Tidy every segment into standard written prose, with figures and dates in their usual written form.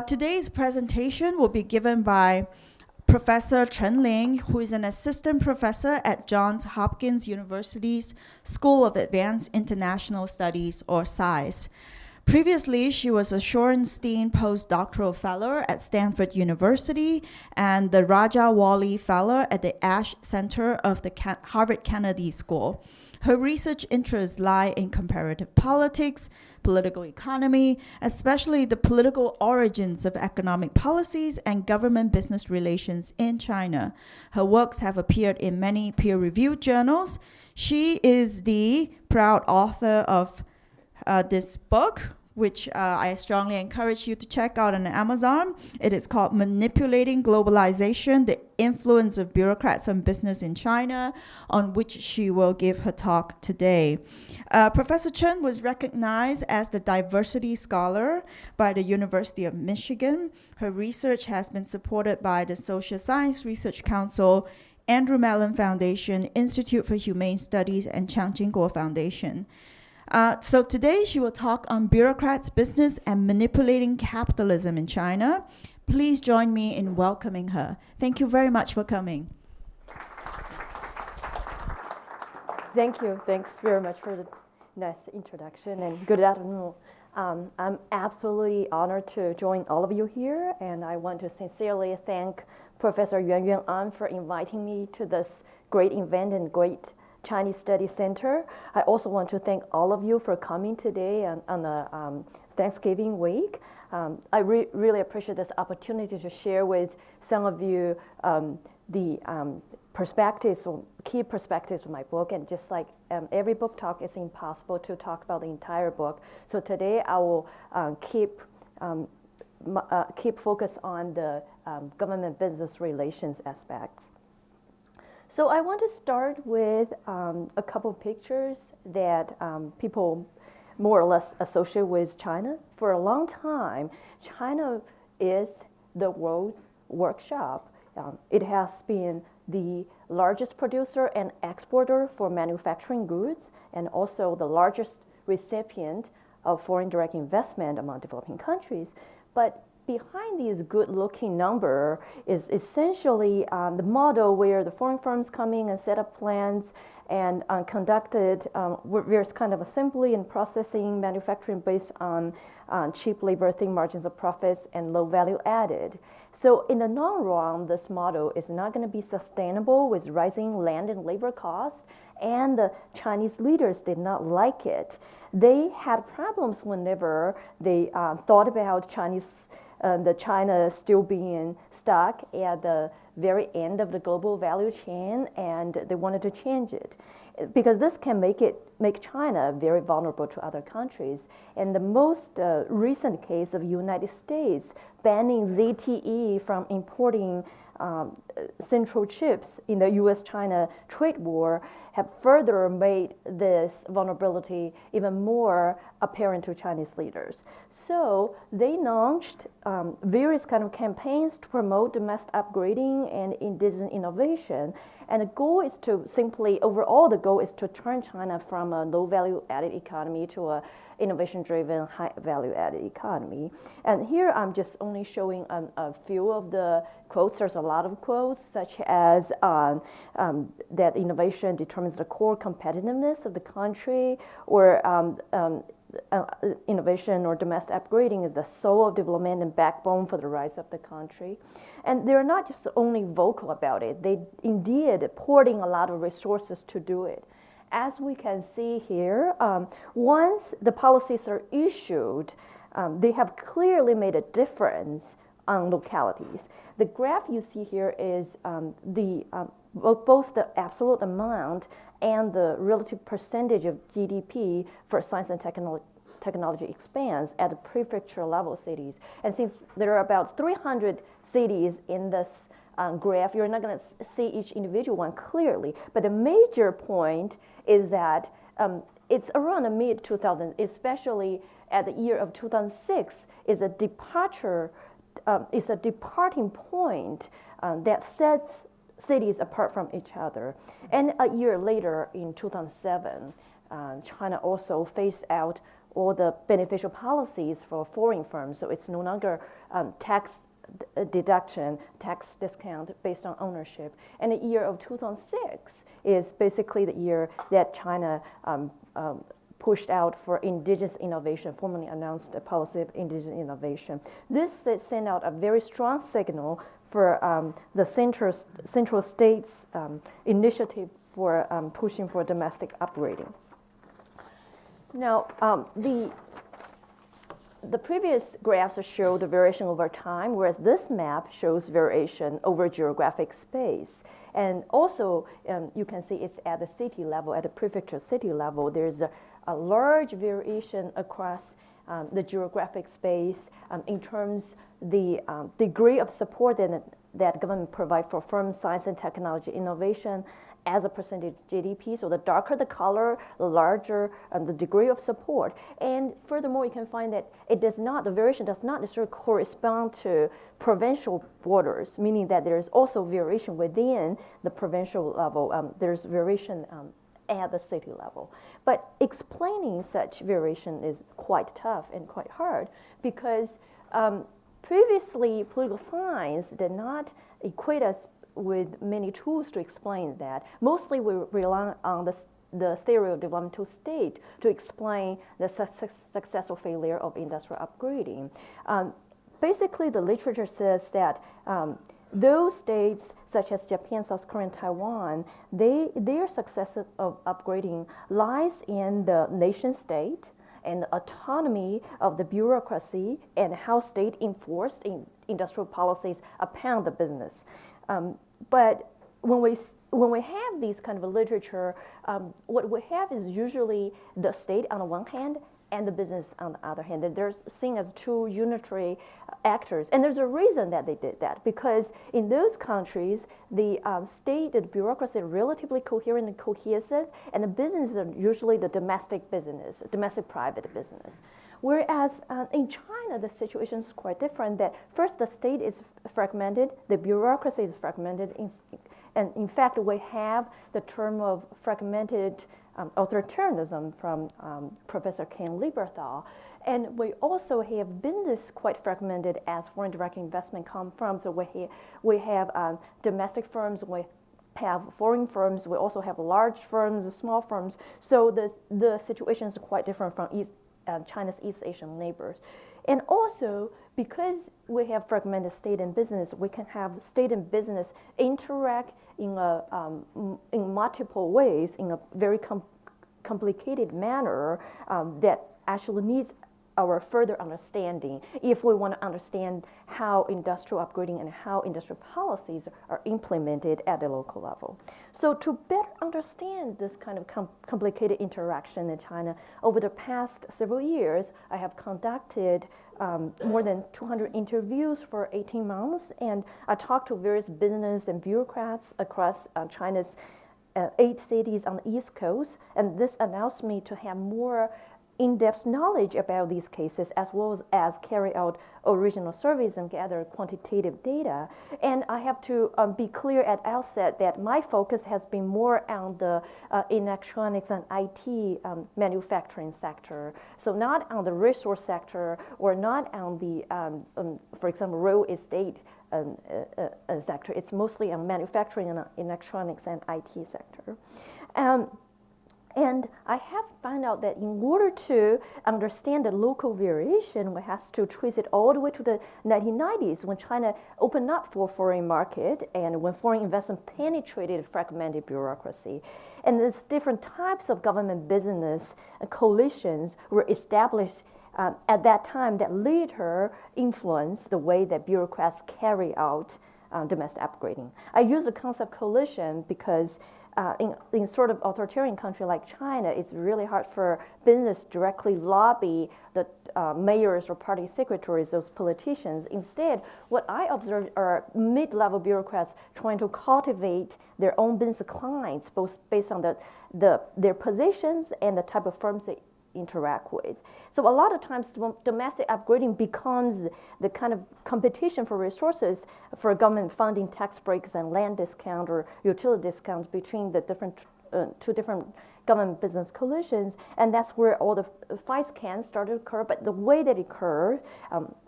Today's presentation will be given by Professor Chen Ling, who is an assistant professor at Johns Hopkins University's School of Advanced International Studies, or SAIS. Previously, she was a Shorenstein postdoctoral fellow at Stanford University and the Raja Wali Fellow at the Ash Center of the Harvard Kennedy School. Her research interests lie in comparative politics, political economy, especially the political origins of economic policies and government-business relations in China. Her works have appeared in many peer-reviewed journals. She is the proud author of this book, which I strongly encourage you to check out on Amazon. It is called Manipulating Globalization, the Influence of Bureaucrats on Business in China, on which she will give her talk today. Professor Chen was recognized as the diversity scholar by the University of Michigan. Her research has been supported by the Social Science Research Council, Andrew Mellon Foundation, Institute for Humane Studies, and Chiang Ching-kuo Foundation. So today she will talk on bureaucrats, business, and manipulating capitalism in China. Please join me in welcoming her. Thank you very much for coming. Thank you. Thanks very much for the nice introduction, and good afternoon. I'm absolutely honored to join all of you here, and I want to sincerely thank Professor Yuan Yuan An for inviting me to this great event and great Chinese Studies Center. I also want to thank all of you for coming today on the Thanksgiving week. I really appreciate this opportunity to share with some of you the perspectives, or key perspectives of my book. And just like every book talk, it's impossible to talk about the entire book. So today I will keep focus on the government-business relations aspects. So I want to start with a couple pictures that people more or less associate with China. For a long time, China is the world's workshop. It has been the largest producer and exporter for manufacturing goods, and also the largest recipient of foreign direct investment among developing countries. But behind these good-looking number is essentially the model where the foreign firms come in and set up plants and conducted various kind of assembly and processing manufacturing based on cheap labor, thin margins of profits, and low value added. So in the long run, this model is not going to be sustainable with rising land and labor costs, and the Chinese leaders did not like it. They had problems whenever they thought about the China still being stuck at the very end of the global value chain, and they wanted to change it, because this can make China very vulnerable to other countries. And the most recent case of United States banning ZTE from importing central chips in the US-China trade war have further made this vulnerability even more apparent to Chinese leaders. So they launched various kind of campaigns to promote domestic upgrading and indigenous innovation. And the goal is to overall the goal is to turn China from a low value added economy to a innovation-driven, high-value-added economy. And here I'm just only showing a few of the quotes. There's a lot of quotes, such as that innovation determines the core competitiveness of the country, or innovation or domestic upgrading is the soul of development and backbone for the rise of the country. And they're not just only vocal about it, they indeed pouring a lot of resources to do it. As we can see here, once the policies are issued, they have clearly made a difference on localities. The graph you see here is both the absolute amount and the relative percentage of GDP for science and technology expands at the prefecture level cities. And since there are about 300 cities in this graph, you're not going to see each individual one clearly. But the major point is that it's around the mid-2000s, especially at the year of 2006, is a departing point that sets cities apart from each other. And a year later, in 2007, China also phased out all the beneficial policies for foreign firms. So it's no longer tax deduction, tax discount based on ownership. And the year of 2006 is basically the year that China pushed out for indigenous innovation, formally announced a policy of indigenous innovation. This sent out a very strong signal for the central states initiative for pushing for domestic upgrading. Now, the previous graphs show the variation over time, whereas this map shows variation over geographic space. And also, you can see it's at the city level, at the prefecture city level. There's a large variation across the geographic space in terms the degree of support that government provide for firm science and technology innovation as a percentage of GDP. So the darker the color, the larger the degree of support. And furthermore, you can find that the variation does not necessarily correspond to provincial borders, meaning that there's also variation within the provincial level. There's variation at the city level. But explaining such variation is quite tough and quite hard because previously political science did not equate us with many tools to explain that. Mostly we rely on the theory of developmental state to explain the success or failure of industrial upgrading. Basically, the literature says that those states, such as Japan, South Korea, and Taiwan, their success of upgrading lies in the nation state and the autonomy of the bureaucracy and how state enforced industrial policies upon the business. But when we have these kind of literature, what we have is usually the state on the one hand and the business on the other hand. They're seen as two unitary actors. And there's a reason that they did that, because in those countries, the state, the bureaucracy is relatively coherent and cohesive, and the businesses are usually the domestic business, domestic private business. Whereas in China, the situation is quite different, that first the state is fragmented, the bureaucracy is fragmented, and in fact, we have the term of fragmented authoritarianism from Professor Ken Lieberthal. And we also have business quite fragmented as foreign direct investment come from. So we have domestic firms, we have foreign firms, we also have large firms, small firms. So the situation is quite different from China's East Asian neighbors. And also, because we have fragmented state and business, we can have state and business interact in multiple ways in a very complicated manner that actually needs our further understanding if we want to understand how industrial upgrading and how industrial policies are implemented at the local level. So to better understand this kind of complicated interaction in China, over the past several years, I have conducted more than 200 interviews for 18 months, and I talked to various business and bureaucrats across China's 8 cities on the East Coast, and this allows me to have more in-depth knowledge about these cases, as well as carry out original surveys and gather quantitative data. And I have to be clear at outset that my focus has been more on the electronics and IT manufacturing sector. So not on the resource sector or not on the, for example, real estate sector. It's mostly on manufacturing and electronics and IT sector. And I have found out that in order to understand the local variation, we have to trace it all the way to the 1990s when China opened up for foreign market and when foreign investment penetrated fragmented bureaucracy. And there's different types of government business coalitions were established at that time that later influenced the way that bureaucrats carry out domestic upgrading. I use the concept coalition because in sort of authoritarian country like China, it's really hard for business directly lobby the mayors or party secretaries, those politicians. Instead, what I observed are mid-level bureaucrats trying to cultivate their own business clients, both based on their positions and the type of firms they interact with. So a lot of times domestic upgrading becomes the kind of competition for resources for government funding, tax breaks, and land discount or utility discounts between the two different government-business coalitions, and that's where all the fights can start to occur, but the way that it occurs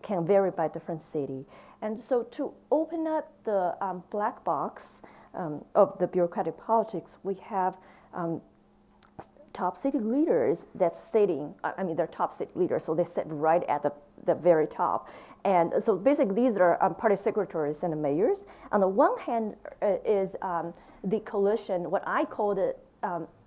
can vary by different city. And so to open up the black box of the bureaucratic politics, we have top city leaders that's sitting, they're top city leaders, so they sit right at the very top. And so basically these are party secretaries and the mayors. On the one hand is the coalition, what I call the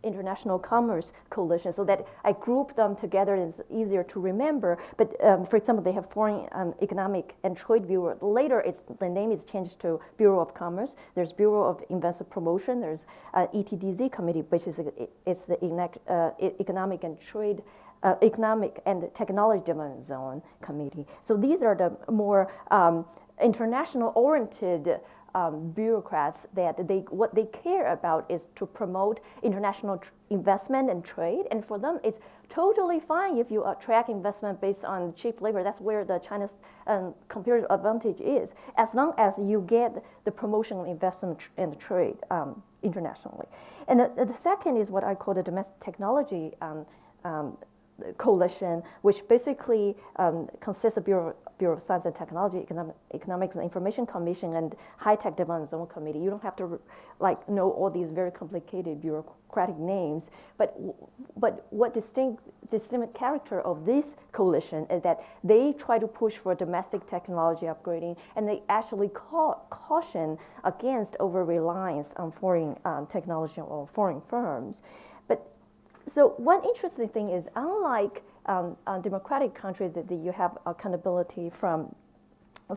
International Commerce Coalition, so that I group them together, it's easier to remember. But for example, they have Foreign Economic and Trade Bureau. Later, the name is changed to Bureau of Commerce. There's Bureau of Investor Promotion. There's ETDZ Committee, which is it's the Economic and Trade Economic and Technology Development Zone Committee. So these are the more international-oriented bureaucrats that what they care about is to promote international investment and trade, and for them it's totally fine if you attract investment based on cheap labor. That's where the China's comparative advantage is, as long as you get the promotion of investment and trade internationally. And the second is what I call the domestic technology coalition, which basically consists of Bureau of Science and Technology, Economics and Information Commission, and High-Tech Development Zone Committee. You don't have to know all these very complicated bureaucratic names, but what distinct character of this coalition is that they try to push for domestic technology upgrading, and they actually caution against over-reliance on foreign technology or foreign firms. So one interesting thing is, unlike democratic countries that you have accountability from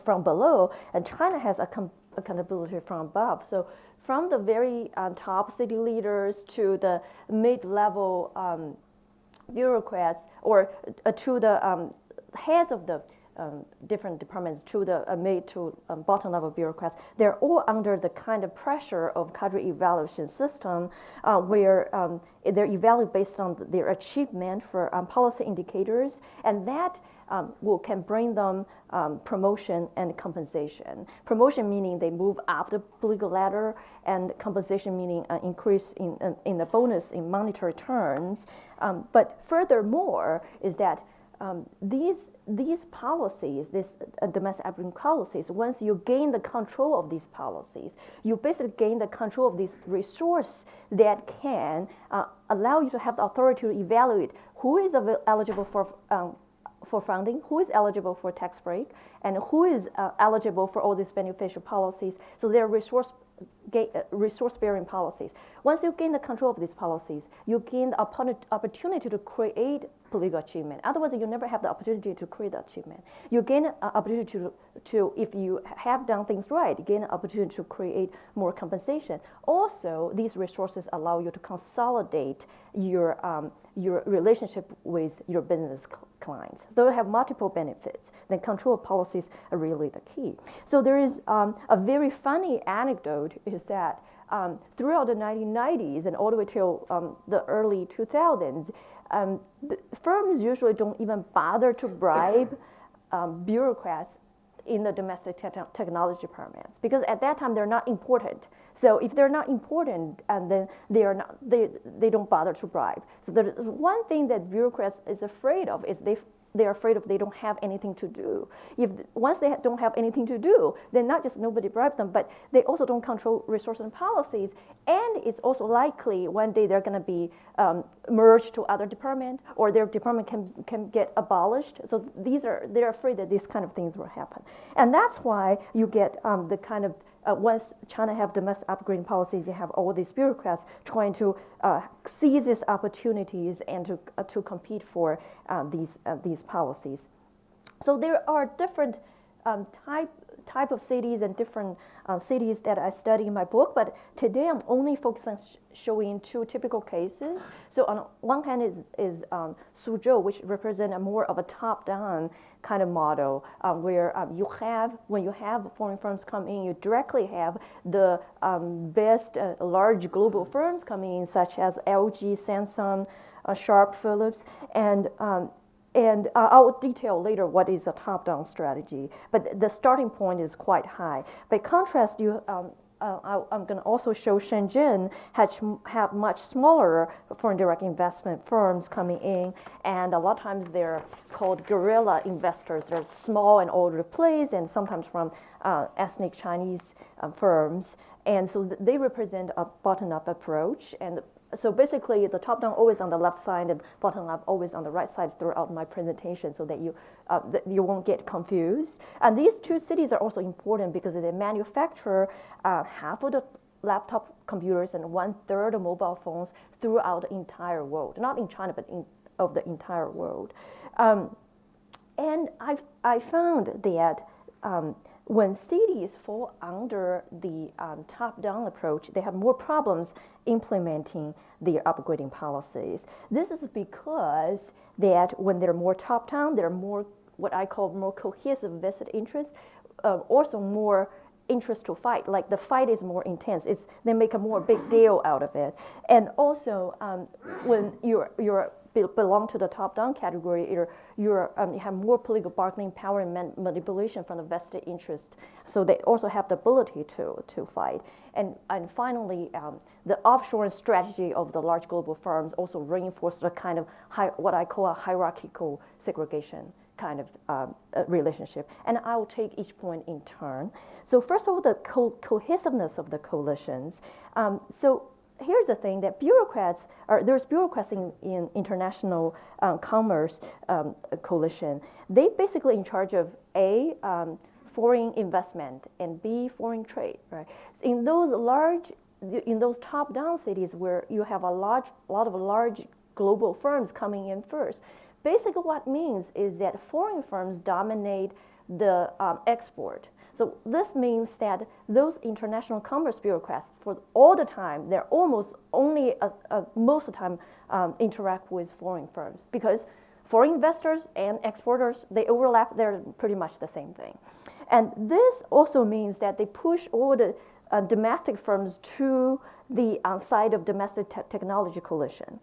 below, and China has accountability from above. So from the very top city leaders to the mid-level bureaucrats, or to the heads of the different departments, to the mid to bottom level bureaucrats, they're all under the kind of pressure of cadre evaluation system where they're evaluated based on their achievement for policy indicators, and that can bring them promotion and compensation. Promotion meaning they move up the political ladder, and compensation meaning an increase in the bonus in monetary terms. But furthermore is that these policies, these domestic upbringing policies, once you gain the control of these policies, you basically gain the control of this resource that can allow you to have the authority to evaluate who is eligible for funding, who is eligible for tax break, and who is eligible for all these beneficial policies. So they're resource-bearing policies. Once you gain the control of these policies, you gain the opportunity to create political achievement. Otherwise, you never have the opportunity to create achievement. You gain an opportunity to, if you have done things right, gain an opportunity to create more compensation. Also, these resources allow you to consolidate your relationship with your business clients. So they have multiple benefits. Then control policies are really the key. So there is a very funny anecdote is that throughout the 1990s and all the way till the early 2000s, the firms usually don't even bother to bribe bureaucrats in the domestic technology departments, because at that time they're not important. So if they're not important, and then they don't bother to bribe. So there's one thing that bureaucrats is afraid of is they're afraid of they don't have anything to do. Once they don't have anything to do, then not just nobody bribes them, but they also don't control resources and policies. And it's also likely one day they're going to be merged to other department, or their department can get abolished. So they're afraid that these kind of things will happen. And that's why you get the kind of once China have domestic upgrading policies, you have all these bureaucrats trying to seize these opportunities and to compete for these policies. So there are different type of cities and different cities that I study in my book, but today I'm only focusing on showing two typical cases. So on one hand is Suzhou, which represent a more of a top-down kind of model, where when you have foreign firms come in, you directly have the best large global firms coming in, such as LG, Samsung, Sharp, Philips, and I'll detail later what is a top-down strategy, but the starting point is quite high. By contrast, I'm going to also show Shenzhen have much smaller foreign direct investment firms coming in, and a lot of times they're called guerrilla investors. They're small and all over the place, and sometimes from ethnic Chinese firms. And so they represent a button-up approach. And so basically, the top-down always on the left side and bottom-up always on the right side throughout my presentation, so that you won't get confused. And these two cities are also important because they manufacture half of the laptop computers and 1/3 of mobile phones throughout the entire world. Not in China, but of the entire world. And I found that when cities fall under the top-down approach, they have more problems implementing their upgrading policies. This is because that when they're more top-down, they're more what I call more cohesive vested interests, also more interest to fight. Like the fight is more intense. They make a more big deal out of it. And also when you belong to the top-down category, you have more political bargaining power and manipulation from the vested interest. So they also have the ability to fight. And finally, the offshore strategy of the large global firms also reinforce the kind of what I call a hierarchical segregation kind of relationship. And I will take each point in turn. So first of all, the cohesiveness of the coalitions. So here's the thing that there's bureaucrats in international commerce coalition. They basically in charge of A, foreign investment, and B, foreign trade, right? So in those top-down cities where you have a lot of large global firms coming in first, basically what it means is that foreign firms dominate the export. So this means that those international commerce bureaucrats, for all the time, they're almost only most of the time interact with foreign firms, because foreign investors and exporters, they overlap. They're pretty much the same thing. And this also means that they push all the domestic firms to the side of domestic technology coalition.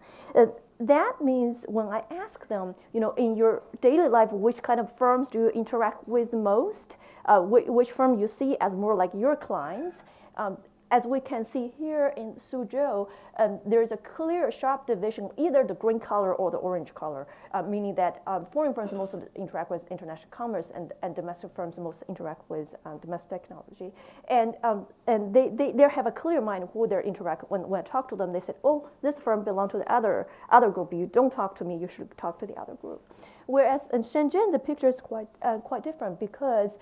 That means when I ask them, in your daily life, which kind of firms do you interact with most? Which firm you see as more like your clients? As we can see here in Suzhou, there's a clear, sharp division, either the green color or the orange color, meaning that foreign firms most interact with international commerce, and domestic firms most interact with domestic technology. And they have a clear mind who they interact. When I talk to them, they said, oh, this firm belongs to the other group. You don't talk to me, you should talk to the other group. Whereas in Shenzhen, the picture is quite different, because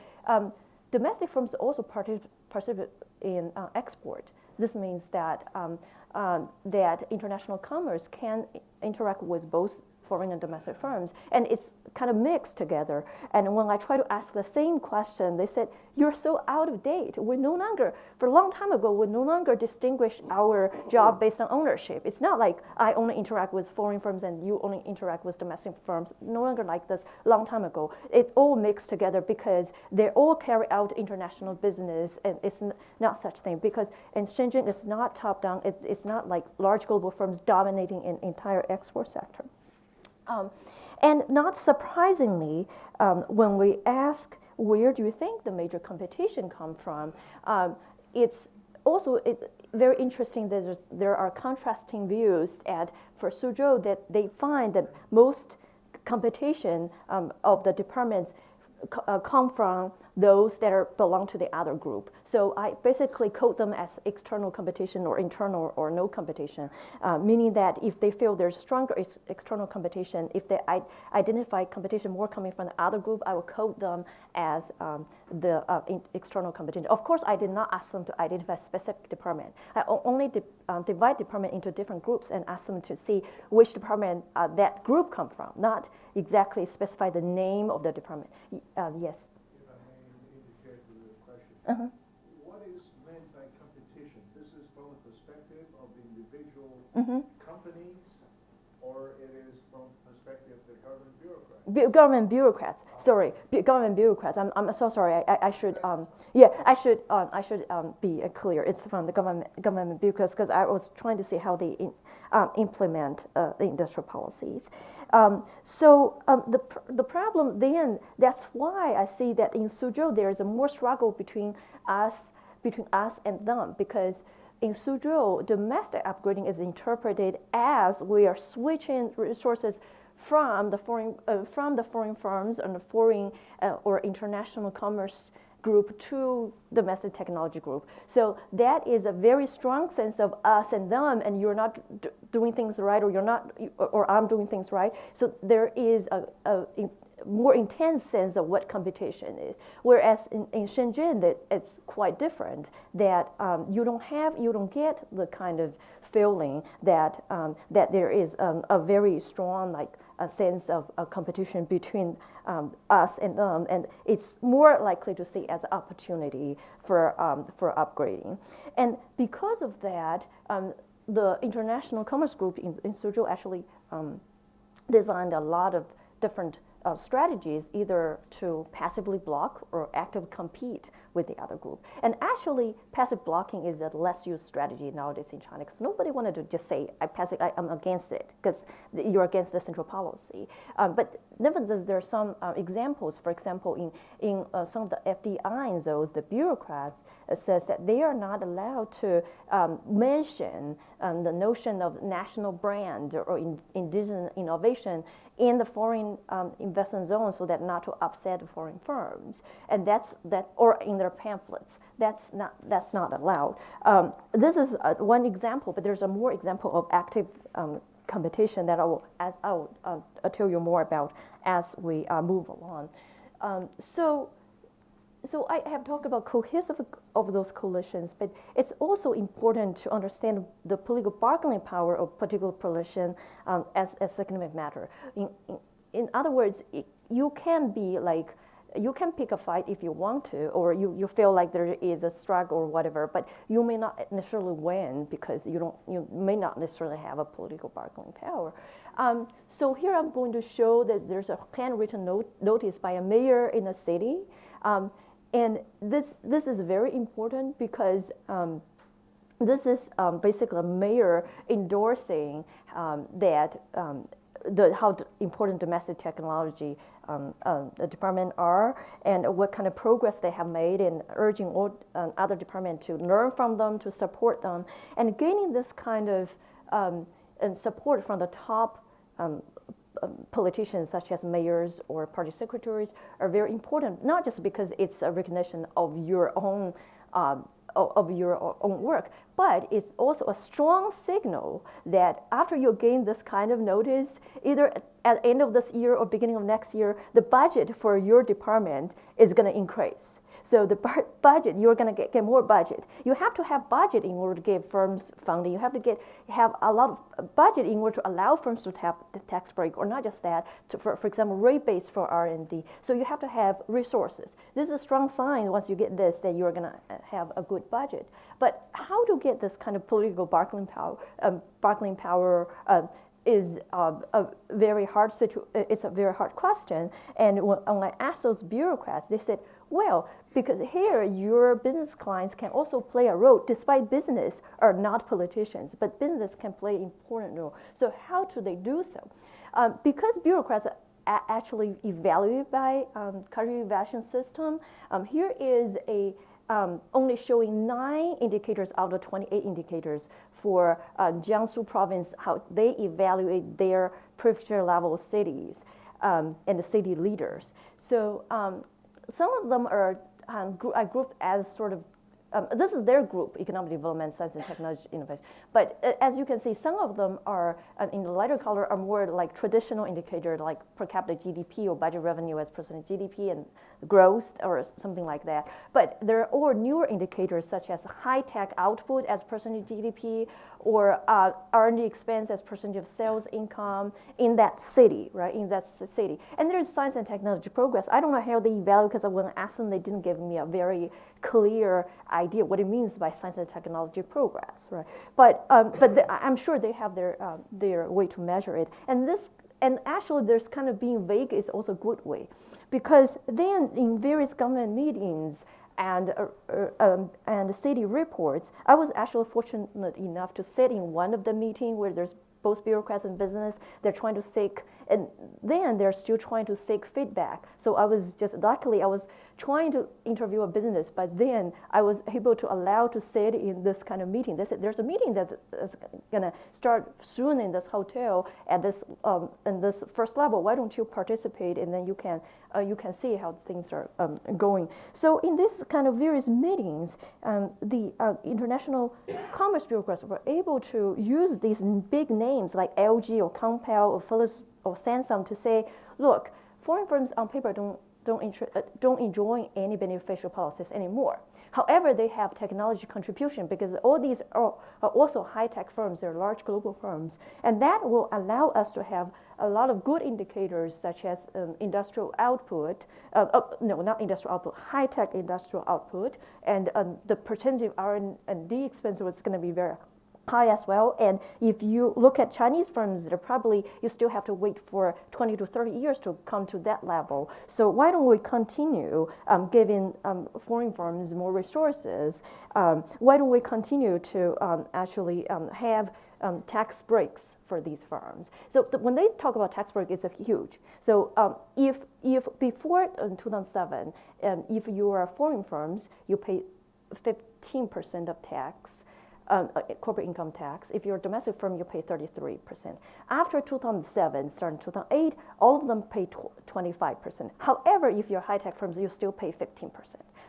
domestic firms also participate in export. This means that that international commerce can interact with both foreign and domestic firms, and it's kind of mixed together. And when I try to ask the same question, they said, you're so out of date. For a long time ago, we no longer distinguish our job based on ownership. It's not like I only interact with foreign firms and you only interact with domestic firms. No longer like this long time ago. It's all mixed together because they all carry out international business, and it's not such thing. Because in Shenzhen, it's not top-down. It's not like large global firms dominating an entire export sector. And not surprisingly, when we ask where do you think the major competition come from, it's also very interesting that there are contrasting views for Suzhou, that they find that most competition of the departments come from those that belong to the other group. So I basically code them as external competition or internal or no competition, meaning that if they feel there's stronger external competition, if they identify competition more coming from the other group, I will code them as the external competition. Of course, I did not ask them to identify a specific department. I only divide department into different groups and ask them to see which department that group come from, not exactly specify the name of the department. Yes? If I may indicate with a question. Uh-huh. What is meant by competition? This is from the perspective of the individual companies, or it is from the perspective of the government bureaucrats? Government bureaucrats. Sorry, government bureaucrats. I'm so sorry. I should be clear. It's from the government bureaucrats, because I was trying to see how they implement the industrial policies. The problem then, that's why I see that in Suzhou there is a more struggle between us between us and them, because in Suzhou, domestic upgrading is interpreted as we are switching resources from the foreign firms and the foreign or international commerce group to domestic technology group. So that is a very strong sense of us and them, and you're not doing things right, or you're not, or I'm doing things right. So there is a more intense sense of what competition is. Whereas in Shenzhen, that it's quite different. That you don't get the kind of feeling that that there is a very strong a sense of a competition between us and them, and it's more likely to see as an opportunity for upgrading. And because of that, the International Commerce Group in Suzhou actually designed a lot of different strategies, either to passively block or actively compete with the other group. And actually, passive blocking is a less used strategy nowadays in China, because nobody wanted to just say, I'm against it, because you're against the central policy. But nevertheless, there are some examples. For example, in some of the FDI zones, the bureaucrats says that they are not allowed to mention the notion of national brand or indigenous innovation in the foreign investment zone, so that not to upset the foreign firms, and or in their pamphlets. That's not allowed. This is one example, but there's a more example of active competition that I'll tell you more about as we move along. So I have talked about cohesive of those coalitions, but it's also important to understand the political bargaining power of particular coalition as a significant matter. In other words, you can pick a fight if you want to, or you feel like there is a struggle or whatever, but you may not necessarily win because you may not necessarily have a political bargaining power. So here I'm going to show that there's a handwritten notice by a mayor in a city. And this is very important because this is basically a mayor endorsing that how important domestic technology the department are, and what kind of progress they have made, and urging all other departments to learn from them, to support them, and gaining this kind of and support from the top politicians such as mayors or party secretaries are very important, not just because it's a recognition of your own work, but it's also a strong signal that after you gain this kind of notice, either at the end of this year or beginning of next year, the budget for your department is going to increase. So the budget, you're going to get more budget. You have to have budget in order to give firms funding. You have to have a lot of budget in order to allow firms to have the tax break, or not just that, for example, rate base for R&D. So you have to have resources. This is a strong sign once you get this that you're going to have a good budget. But how to get this kind of political bargaining power is a very hard it's a very hard question. And when I asked those bureaucrats, they said, well, because here your business clients can also play a role, despite business are not politicians, but business can play an important role. So how do they do so? Because bureaucrats are actually evaluated by career evaluation system, here is a only showing 9 indicators out of 28 indicators for Jiangsu province, how they evaluate their prefecture level cities and the city leaders. So some of them are grouped as sort of, this is their group, economic development, science and technology innovation. But as you can see, some of them are, in the lighter color, are more like traditional indicators, like per capita GDP or budget revenue as percent of GDP and growth or something like that. But there are all newer indicators such as high-tech output as percentage of GDP, or R&D expense as percentage of sales income in that city, right, in that city. And there's science and technology progress. I don't know how they evaluate, because when I asked them, they didn't give me a very clear idea what it means by science and technology progress, right? But I'm sure they have their way to measure it. And actually, there's kind of being vague is also a good way, because then in various government meetings and city reports, I was actually fortunate enough to sit in one of the meetings where there's both bureaucrats and business, they're trying to seek, and then they're still trying to seek feedback. So I was just, luckily I was trying to interview a business, but then I was able to allow to sit in this kind of meeting. They said, there's a meeting that's gonna start soon in this hotel at this, in this first level. Why don't you participate, and then you can see how things are going. So in this kind of various meetings, the international commerce bureaucrats were able to use these big names like LG or Compal or Philips or Samsung to say, look, foreign firms on paper don't enjoy any beneficial policies anymore. However, they have technology contribution because all these are also high-tech firms. They're large global firms. And that will allow us to have a lot of good indicators such as industrial output, no, not industrial output, high-tech industrial output, and the percentage of R&D expense was going to be very high as well. And if you look at Chinese firms, they're probably, you still have to wait for 20 to 30 years to come to that level. So why don't we continue giving foreign firms more resources? Why don't we continue to actually have tax breaks for these firms? So when they talk about tax break, it's a huge. So if before 2007, if you are foreign firms, you pay 15% of tax. Corporate income tax. If you're a domestic firm, you pay 33%. After 2007, starting 2008, all of them pay 25%. However, if you're high-tech firms, you still pay 15%.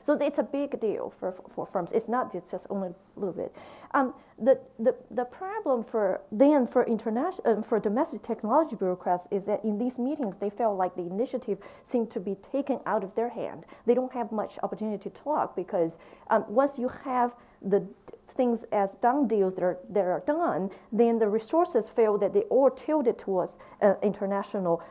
So it's a big deal for firms. It's not just only a little bit. The problem for international for domestic technology bureaucrats is that in these meetings they felt like the initiative seemed to be taken out of their hand. They don't have much opportunity to talk because once you have the things as done deals that are done, then the resources feel that they all tilted towards international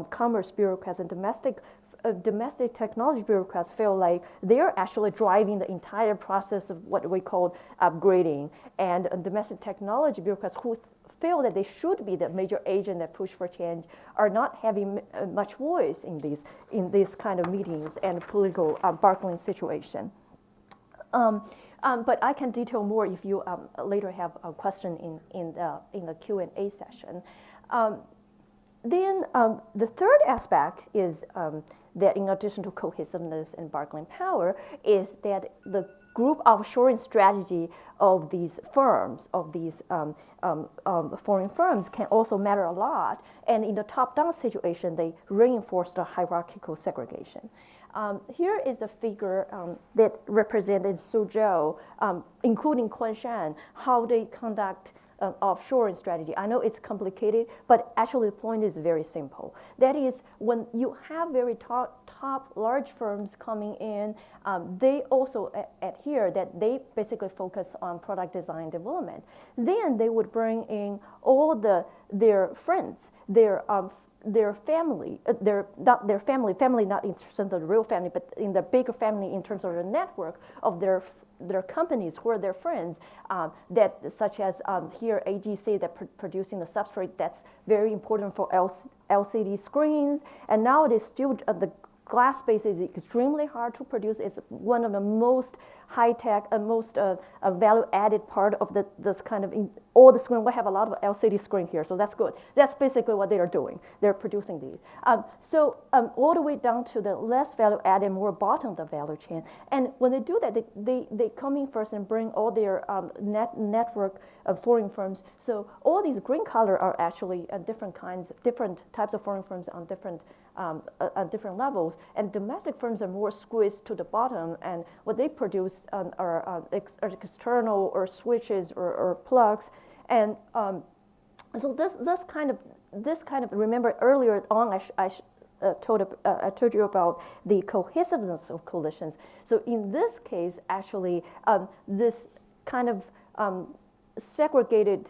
commerce bureaucrats, and domestic technology bureaucrats feel like they're actually driving the entire process of what we call upgrading, and domestic technology bureaucrats who feel that they should be the major agent that push for change are not having much voice in these kind of meetings and political bargaining situation. But I can detail more if you later have a question in the Q&A session. Then the third aspect is that in addition to cohesiveness and bargaining power is that the group offshoring strategy of these firms, of these foreign firms can also matter a lot. And in the top-down situation, they reinforce the hierarchical segregation. Here is a figure that represented Suzhou, including Kunshan, how they conduct offshoring strategy. I know it's complicated, but actually the point is very simple. That is, when you have very top large firms coming in, they also adhere that they basically focus on product design development. Then they would bring in all their friends, their family, family not in terms of the real family, but in the bigger family in terms of the network of their companies who are their friends, that such as here AGC that producing the substrate that's very important for LCD screens, and nowadays still the glass space is extremely hard to produce. It's one of the most high-tech and most value-added part of this kind of, all the screen. We have a lot of LCD screen here, so that's good. That's basically what they are doing. They're producing these. So all the way down to the less value-added, more bottom of the value chain. And when they do that, they come in first and bring all their network of foreign firms. So all these green color are actually different types of foreign firms on different levels, and domestic firms are more squeezed to the bottom, and what they produce are external or switches or plugs, and so this kind of remember earlier on I told you about the cohesiveness of coalitions. So in this case, actually, this kind of segregated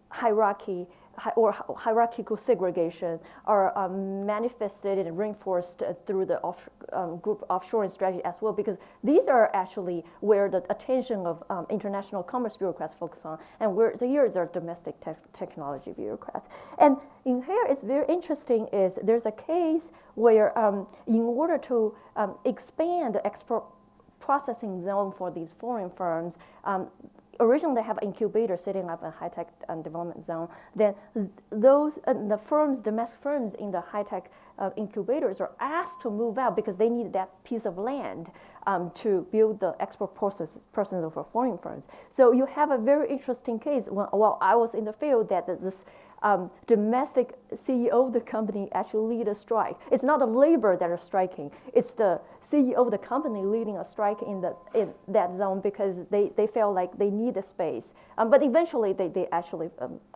hierarchy or hierarchical segregation are manifested and reinforced through the group offshoring strategy as well, because these are actually where the attention of international commerce bureaucrats focus on, and where here is our domestic technology bureaucrats. And in here, it's very interesting is there's a case where in order to expand the export processing zone for these foreign firms, originally have incubators setting up in high-tech development zone, then those the firms, domestic firms in the high-tech incubators are asked to move out because they need that piece of land to build the export processes for foreign firms. So you have a very interesting case. While I was in the field, that this domestic CEO of the company actually lead a strike. It's not the labor that are striking. It's the CEO of the company leading a strike in that zone because they felt like they need the space. But eventually, they actually,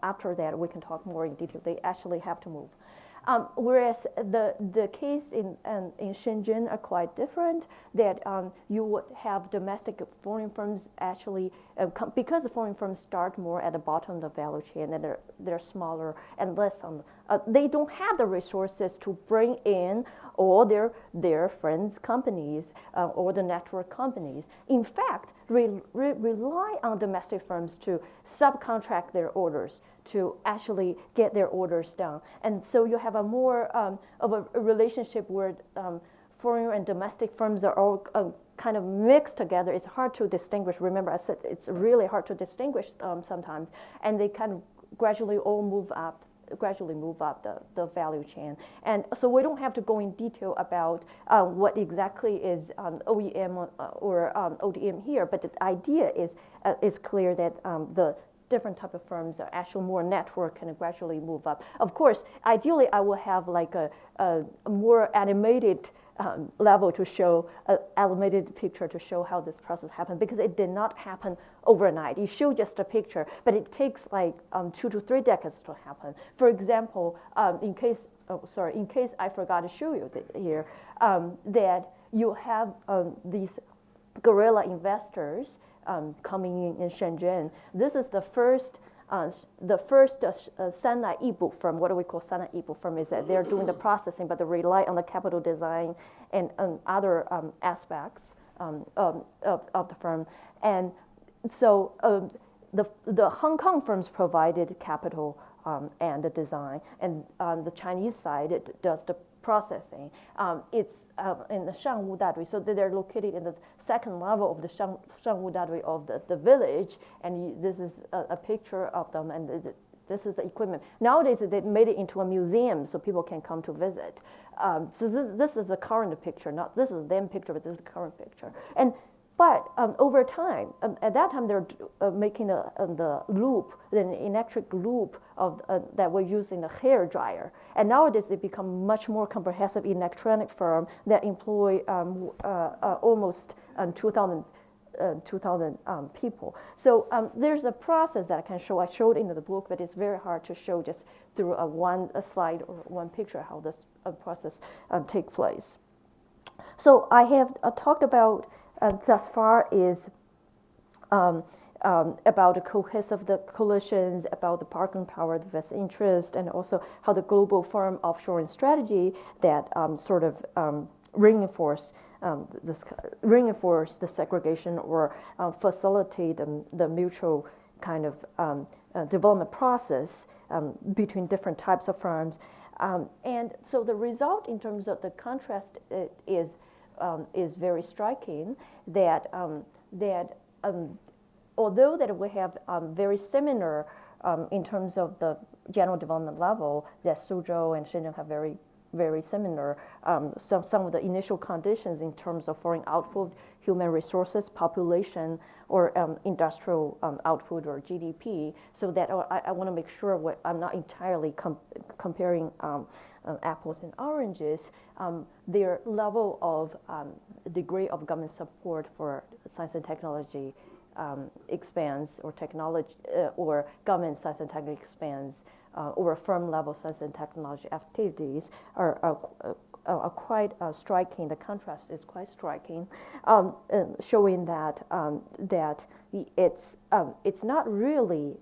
after that, we can talk more in detail, they actually have to move. Whereas the case in Shenzhen are quite different, that you would have domestic foreign firms actually, because the foreign firms start more at the bottom of the value chain, and they're smaller and less on, they don't have the resources to bring in all their friends' companies or the network companies. In fact, rely on domestic firms to subcontract their orders to actually get their orders done. And so you have a more of a relationship where foreign and domestic firms are all kind of mixed together. It's hard to distinguish. Remember, I said it's really hard to distinguish sometimes. And they kind of gradually move up the value chain. And so we don't have to go in detail about what exactly is OEM or ODM here, but the idea is clear that the different type of firms are actually more network and gradually move up. Of course, ideally, I will have like a more animated level to show, animated picture to show how this process happened, because it did not happen overnight. You show just a picture, but it takes like 2 to 3 decades to happen. For example, in case I forgot to show you here, that you have these guerrilla investors coming in Shenzhen. This is the first Sanai e-book firm. What do we call Sanai e-book firm? Is that they're doing the processing, but they rely on the capital design and other aspects of the firm. And so the Hong Kong firms provided capital and the design, and on the Chinese side, it does the processing. It's in the Shangwu Dadui, so they're located in the second level of the Shangwu Dadui of the village, and this is a picture of them, and this is the equipment. Nowadays, they made it into a museum so people can come to visit. So this is a current picture, not this is them picture, but this is the current picture. But over time, at that time, they're making the loop, the electric loop of that we're using the hair dryer. And nowadays, they become much more comprehensive electronic firm that employ almost 2,000 people. So there's a process that I can show. I showed in the book, but it's very hard to show just through a slide or one picture how this process takes place. So I have talked about thus far is about the the coalitions, about the bargaining power, the vested interest, and also how the global firm offshoring strategy that sort of reinforce the segregation or facilitate the mutual kind of development process between different types of firms. And so the result in terms of the contrast is very striking, that although that we have very similar in terms of the general development level, that Suzhou and Shenzhen have very similar, some of the initial conditions in terms of foreign output, human resources, population, or industrial output or GDP, so that I want to make sure I'm not entirely comparing apples and oranges. Their level of degree of government support for science and technology expands, or technology or government science and technology expands, or firm level science and technology activities are quite striking. The contrast is quite striking, showing that it's not really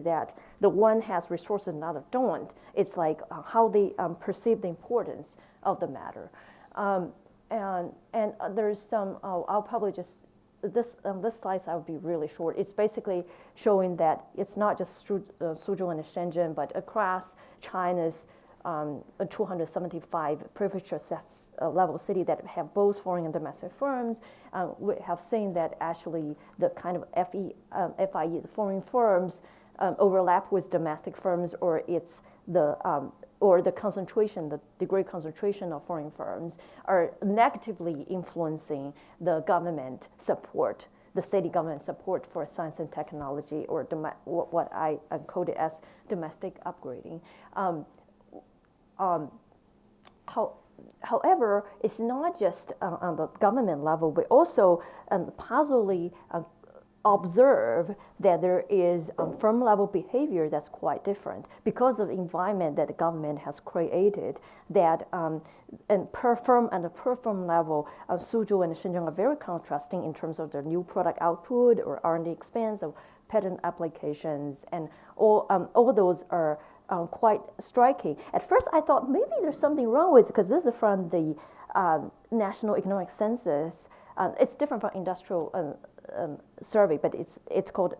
that the one has resources and the other don't. It's like how they perceive the importance of the matter. And there's some. I'll probably just this slides I will be really short. It's basically showing that it's not just Suzhou and Shenzhen, but across China's a 275 privilege level city that have both foreign and domestic firms. We have seen that actually the kind of FIE, the foreign firms, overlap with domestic firms, or it's the concentration, the degree concentration of foreign firms are negatively influencing the government support, the city government support for science and technology, or what I coded as domestic upgrading. However, it's not just on the government level. We also possibly observe that there is firm level behavior that's quite different because of the environment that the government has created, that and per firm level, Suzhou and Shenzhen are very contrasting in terms of their new product output or R&D expense of patent applications, and all those are quite striking. At first I thought maybe there's something wrong with it, because this is from the National Economic Census. It's different from industrial survey, but it's called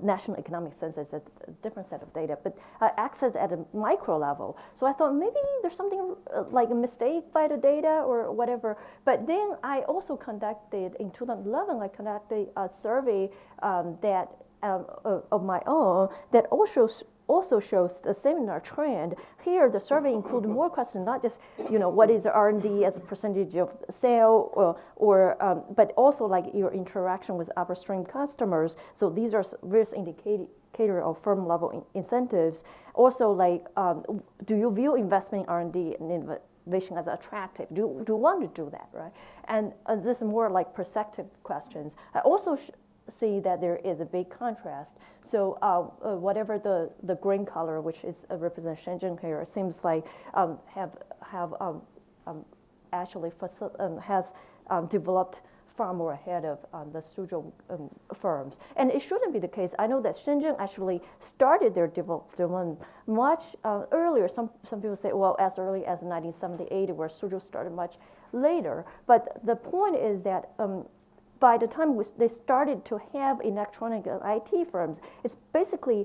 National Economic Census. It's a different set of data, but accessed at a micro level. So I thought maybe there's something like a mistake by the data or whatever. But then I also conducted, in 2011, I conducted a survey that of my own that also shows the similar trend. Here, the survey included more questions, not just what is R&D as a percentage of sale, but also like your interaction with upstream customers. So these are various indicator of firm level incentives. Also, like do you view investment in R&D and innovation as attractive? Do you want to do that, right? And this is more like perceptive questions. I also see that there is a big contrast. So whatever the green color, which is represents Shenzhen here, seems like actually has developed far more ahead of the Suzhou firms. And it shouldn't be the case. I know that Shenzhen actually started their development much earlier. Some people say, well, as early as 1978, where Suzhou started much later. But the point is that by the time they started to have electronic IT firms, it's basically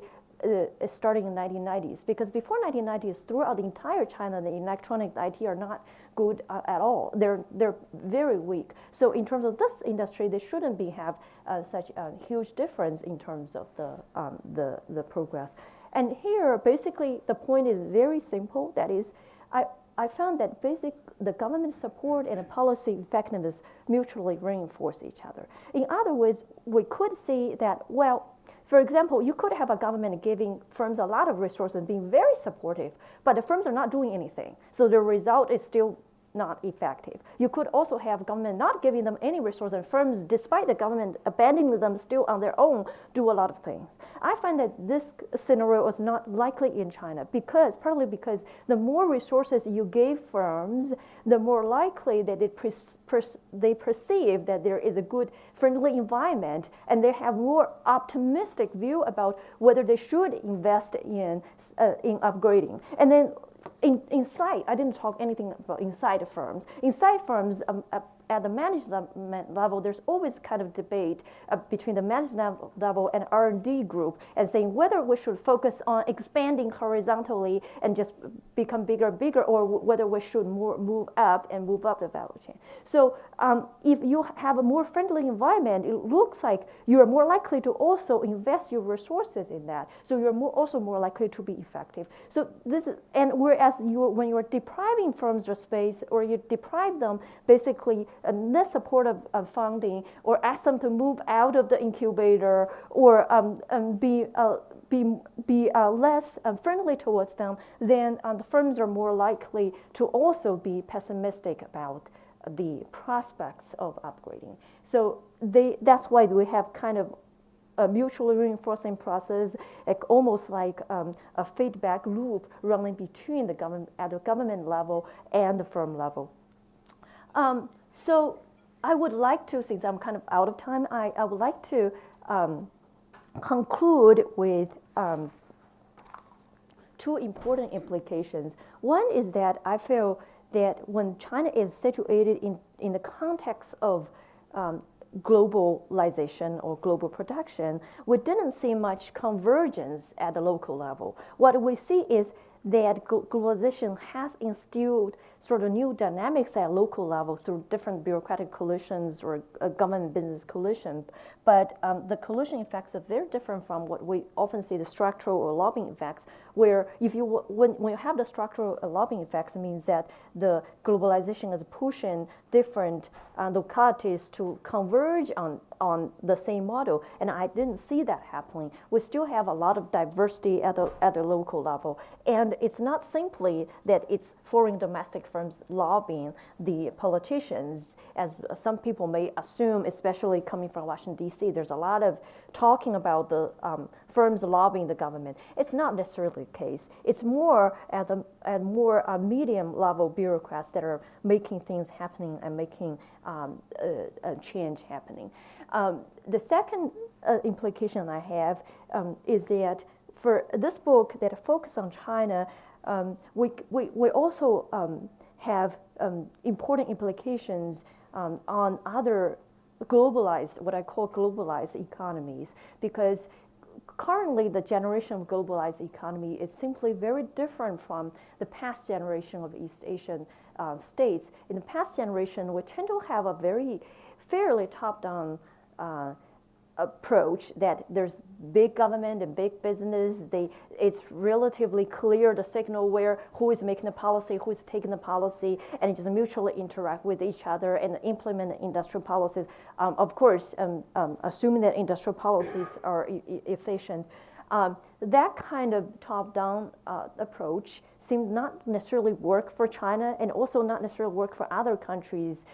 starting in 1990s, because before 1990s, throughout the entire China, the electronic IT are not good at all. They're very weak. So in terms of this industry, they shouldn't have such a huge difference in terms of the progress. And here, basically, the point is very simple. That is, I found that the government support and the policy effectiveness mutually reinforce each other. In other words, we could see that, well, for example, you could have a government giving firms a lot of resources and being very supportive, but the firms are not doing anything. So the result is still not effective. You could also have government not giving them any resources, and firms, despite the government abandoning them, still on their own do a lot of things. I find that this scenario is not likely in China, partly because the more resources you gave firms, the more likely that they perceive that there is a good, friendly environment, and they have more optimistic view about whether they should invest in upgrading. And then inside, I didn't talk anything about inside firms. Inside firms, at the management level, there's always kind of debate between the management level and R&D group, and saying whether we should focus on expanding horizontally and just become bigger, or whether we should move up the value chain. So if you have a more friendly environment, it looks like you're more likely to also invest your resources in that. So you're also more likely to be effective. So this is, and whereas when you're depriving firms of space, or you deprive them basically less support of funding, or ask them to move out of the incubator, or be less friendly towards them, then the firms are more likely to also be pessimistic about the prospects of upgrading. So that's why we have kind of a mutually reinforcing process, almost like a feedback loop running between the government at the government level and the firm level. So I would like to, since I'm kind of out of time, I would like to conclude with two important implications. One is that I feel that when China is situated in the context of globalization or global production, we didn't see much convergence at the local level. What we see is that globalization has instilled sort of new dynamics at local level through different bureaucratic coalitions or government business coalition. But the coalition effects are very different from what we often see the structural or lobbying effects, where if you when you have the structural lobbying effects, it means that the globalization is pushing different localities to converge on the same model, and I didn't see that happening. We still have a lot of diversity at the local level, and it's not simply that it's foreign domestic firms lobbying the politicians, as some people may assume, especially coming from Washington, D.C. There's a lot of talking about the firms lobbying the government. It's not necessarily the case. It's more at more medium level bureaucrats that are making things happening and making a change happening. The second implication I have is that for this book that focuses on China, we also have important implications on other globalized, what I call globalized economies, because currently the generation of globalized economy is simply very different from the past generation of East Asian states. In the past generation, we tend to have a very fairly top-down approach that there's big government and big business. It's relatively clear the signal where who is making the policy, who is taking the policy, and it just mutually interact with each other and implement industrial policies. Of course, assuming that industrial policies are efficient. That kind of top-down approach seemed not necessarily work for China, and also not necessarily work for other countries,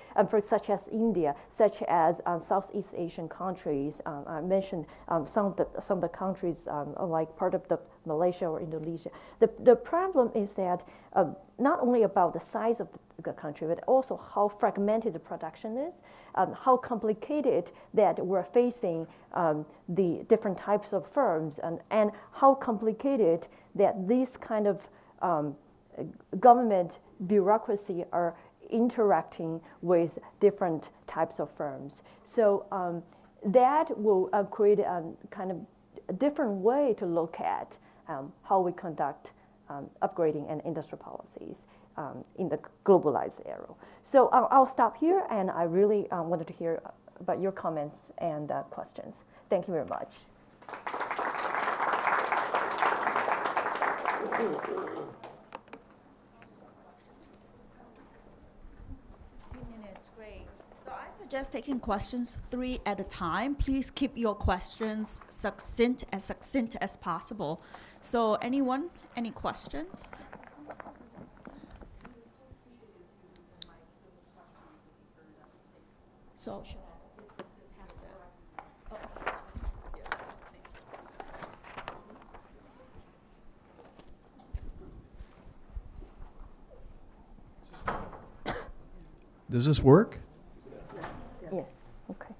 such as India, such as Southeast Asian countries. I mentioned some of the countries like part of the Malaysia or Indonesia. The problem is that not only about the size of the country, but also how fragmented the production is, how complicated that we're facing the different types of firms, and how complicated that these kind of government bureaucracy are interacting with different types of firms. So that will create a kind of a different way to look at how we conduct upgrading and industrial policies in the globalized era. So I'll stop here, and I really wanted to hear about your comments and questions. Thank you very much. Great. So I suggest taking questions 3 at a time. Please keep your questions succinct as possible. So anyone, any questions? So should I pass that? Oh. Does this work? Yeah, okay.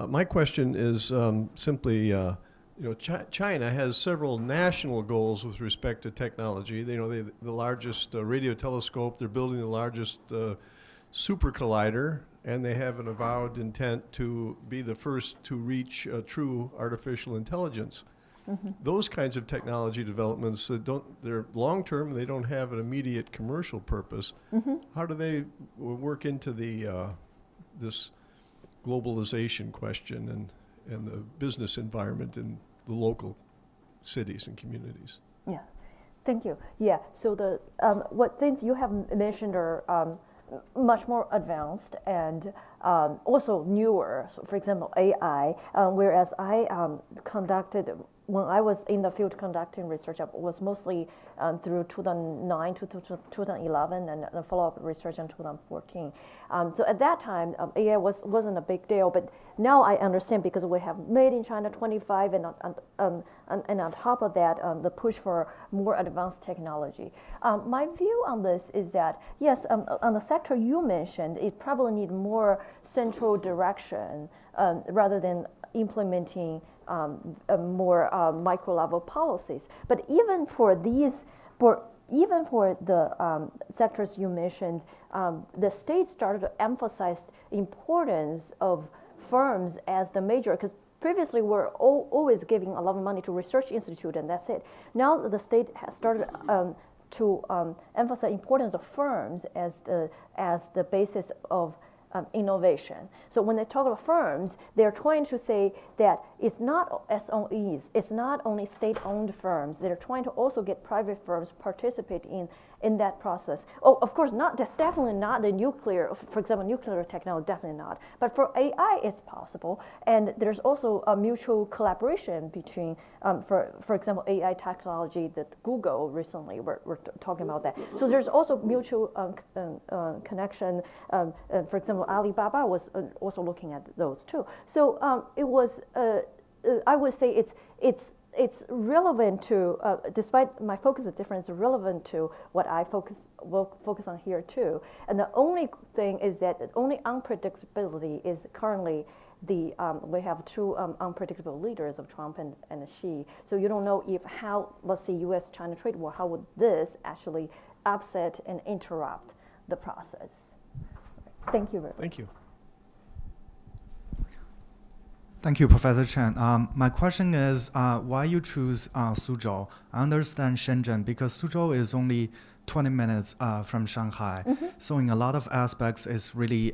My question is simply, China has several national goals with respect to technology. They the largest radio telescope. They're building the largest super collider, and they have an avowed intent to be the first to reach true artificial intelligence. Mm-hmm. Those kinds of technology developments they're long term. They don't have an immediate commercial purpose. Mm-hmm. How do they work into the this globalization question and the business environment in the local cities and communities? Yeah, thank you. Yeah, so the what things you have mentioned are much more advanced and also newer. So for example, AI, whereas I conducted, when I was in the field conducting research, it was mostly through 2009 to 2011 and follow-up research in 2014. So at that time, AI wasn't a big deal, but now I understand because we have Made in China 25, and on top of that, the push for more advanced technology. My view on this is that, yes, on the sector you mentioned, it probably need more central direction rather than implementing more micro-level policies. But even for these, even for the sectors you mentioned, the state started to emphasize the importance of firms as the major, because previously were always giving a lot of money to research institute and that's it. Now the state has started to emphasize importance of firms as the basis of innovation. So when they talk about firms, they're trying to say that it's not SOEs, it's not only state-owned firms. They're trying to also get private firms participate in that process. Oh, of course, that's definitely not the nuclear, for example, nuclear technology, definitely not. But for AI, it's possible. And there's also a mutual collaboration between, for example, AI technology that Google recently, we're talking about that. So there's also mutual connection. For example, Alibaba was also looking at those too. So it was, I would say it's relevant to, despite my focus is different, it's relevant to what I will focus on here too. And the only thing is that the only unpredictability is currently we have two unpredictable leaders of Trump and Xi. So you don't know if how, let's say, U.S.-China trade war, how would this actually upset and interrupt the process? Thank you very much. Thank you. Thank you, Professor Chen. My question is why you choose Suzhou? I understand Shenzhen because Suzhou is only 20 minutes from Shanghai. Mm-hmm. So in a lot of aspects, it's really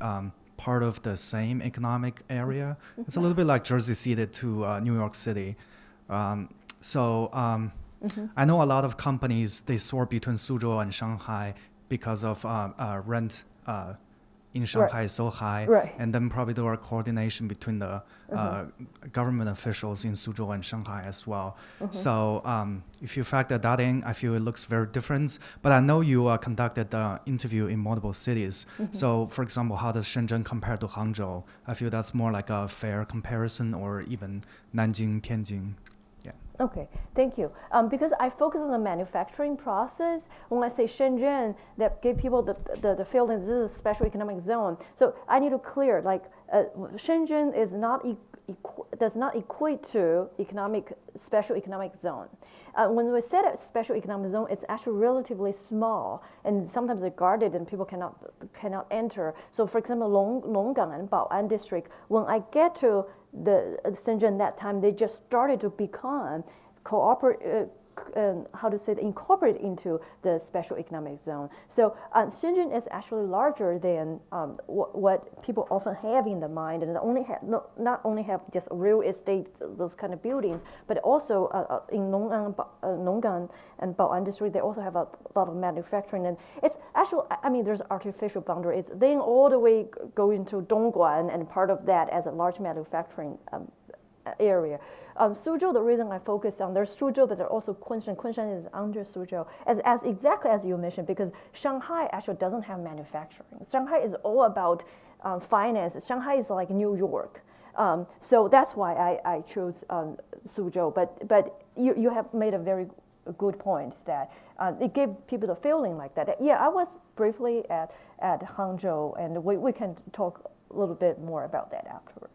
part of the same economic area. Mm-hmm. It's a little bit like Jersey City to New York City. Mm-hmm. I know a lot of companies, they sort between Suzhou and Shanghai because of rent in Shanghai is so high, Right. and then probably there are coordination between the government officials in Suzhou and Shanghai as well. So if you factor that in, I feel it looks very different. But I know you conducted the interview in multiple cities. So for example, how does Shenzhen compare to Hangzhou? I feel that's more like a fair comparison, or even Nanjing, Tianjin. Okay, thank you. Because I focus on the manufacturing process, when I say Shenzhen, that give people the feeling this is a special economic zone. So I need to clear, like Shenzhen is not does not equate to special economic zone. When we set a special economic zone, it's actually relatively small, and sometimes they're guarded and people cannot enter. So for example, Longgang and Bao'an district, when I get to the Shenzhen that time, they just started to become incorporate into the special economic zone. So Shenzhen is actually larger than what people often have in the mind, and not only have just real estate, those kind of buildings, but also in Nonggang and Bao'an district, they also have a lot of manufacturing. And it's actually, I mean, there's artificial boundary. It's then all the way going to Dongguan, and part of that as a large manufacturing area. Suzhou, the reason I focus on, there's Suzhou, but there's also Kunshan. Kunshan is under Suzhou, as exactly as you mentioned, because Shanghai actually doesn't have manufacturing. Shanghai is all about finance. Shanghai is like New York. So that's why I chose Suzhou. But you have made a very good point that it gave people the feeling like that. Yeah, I was briefly at Hangzhou, and we can talk a little bit more about that afterward.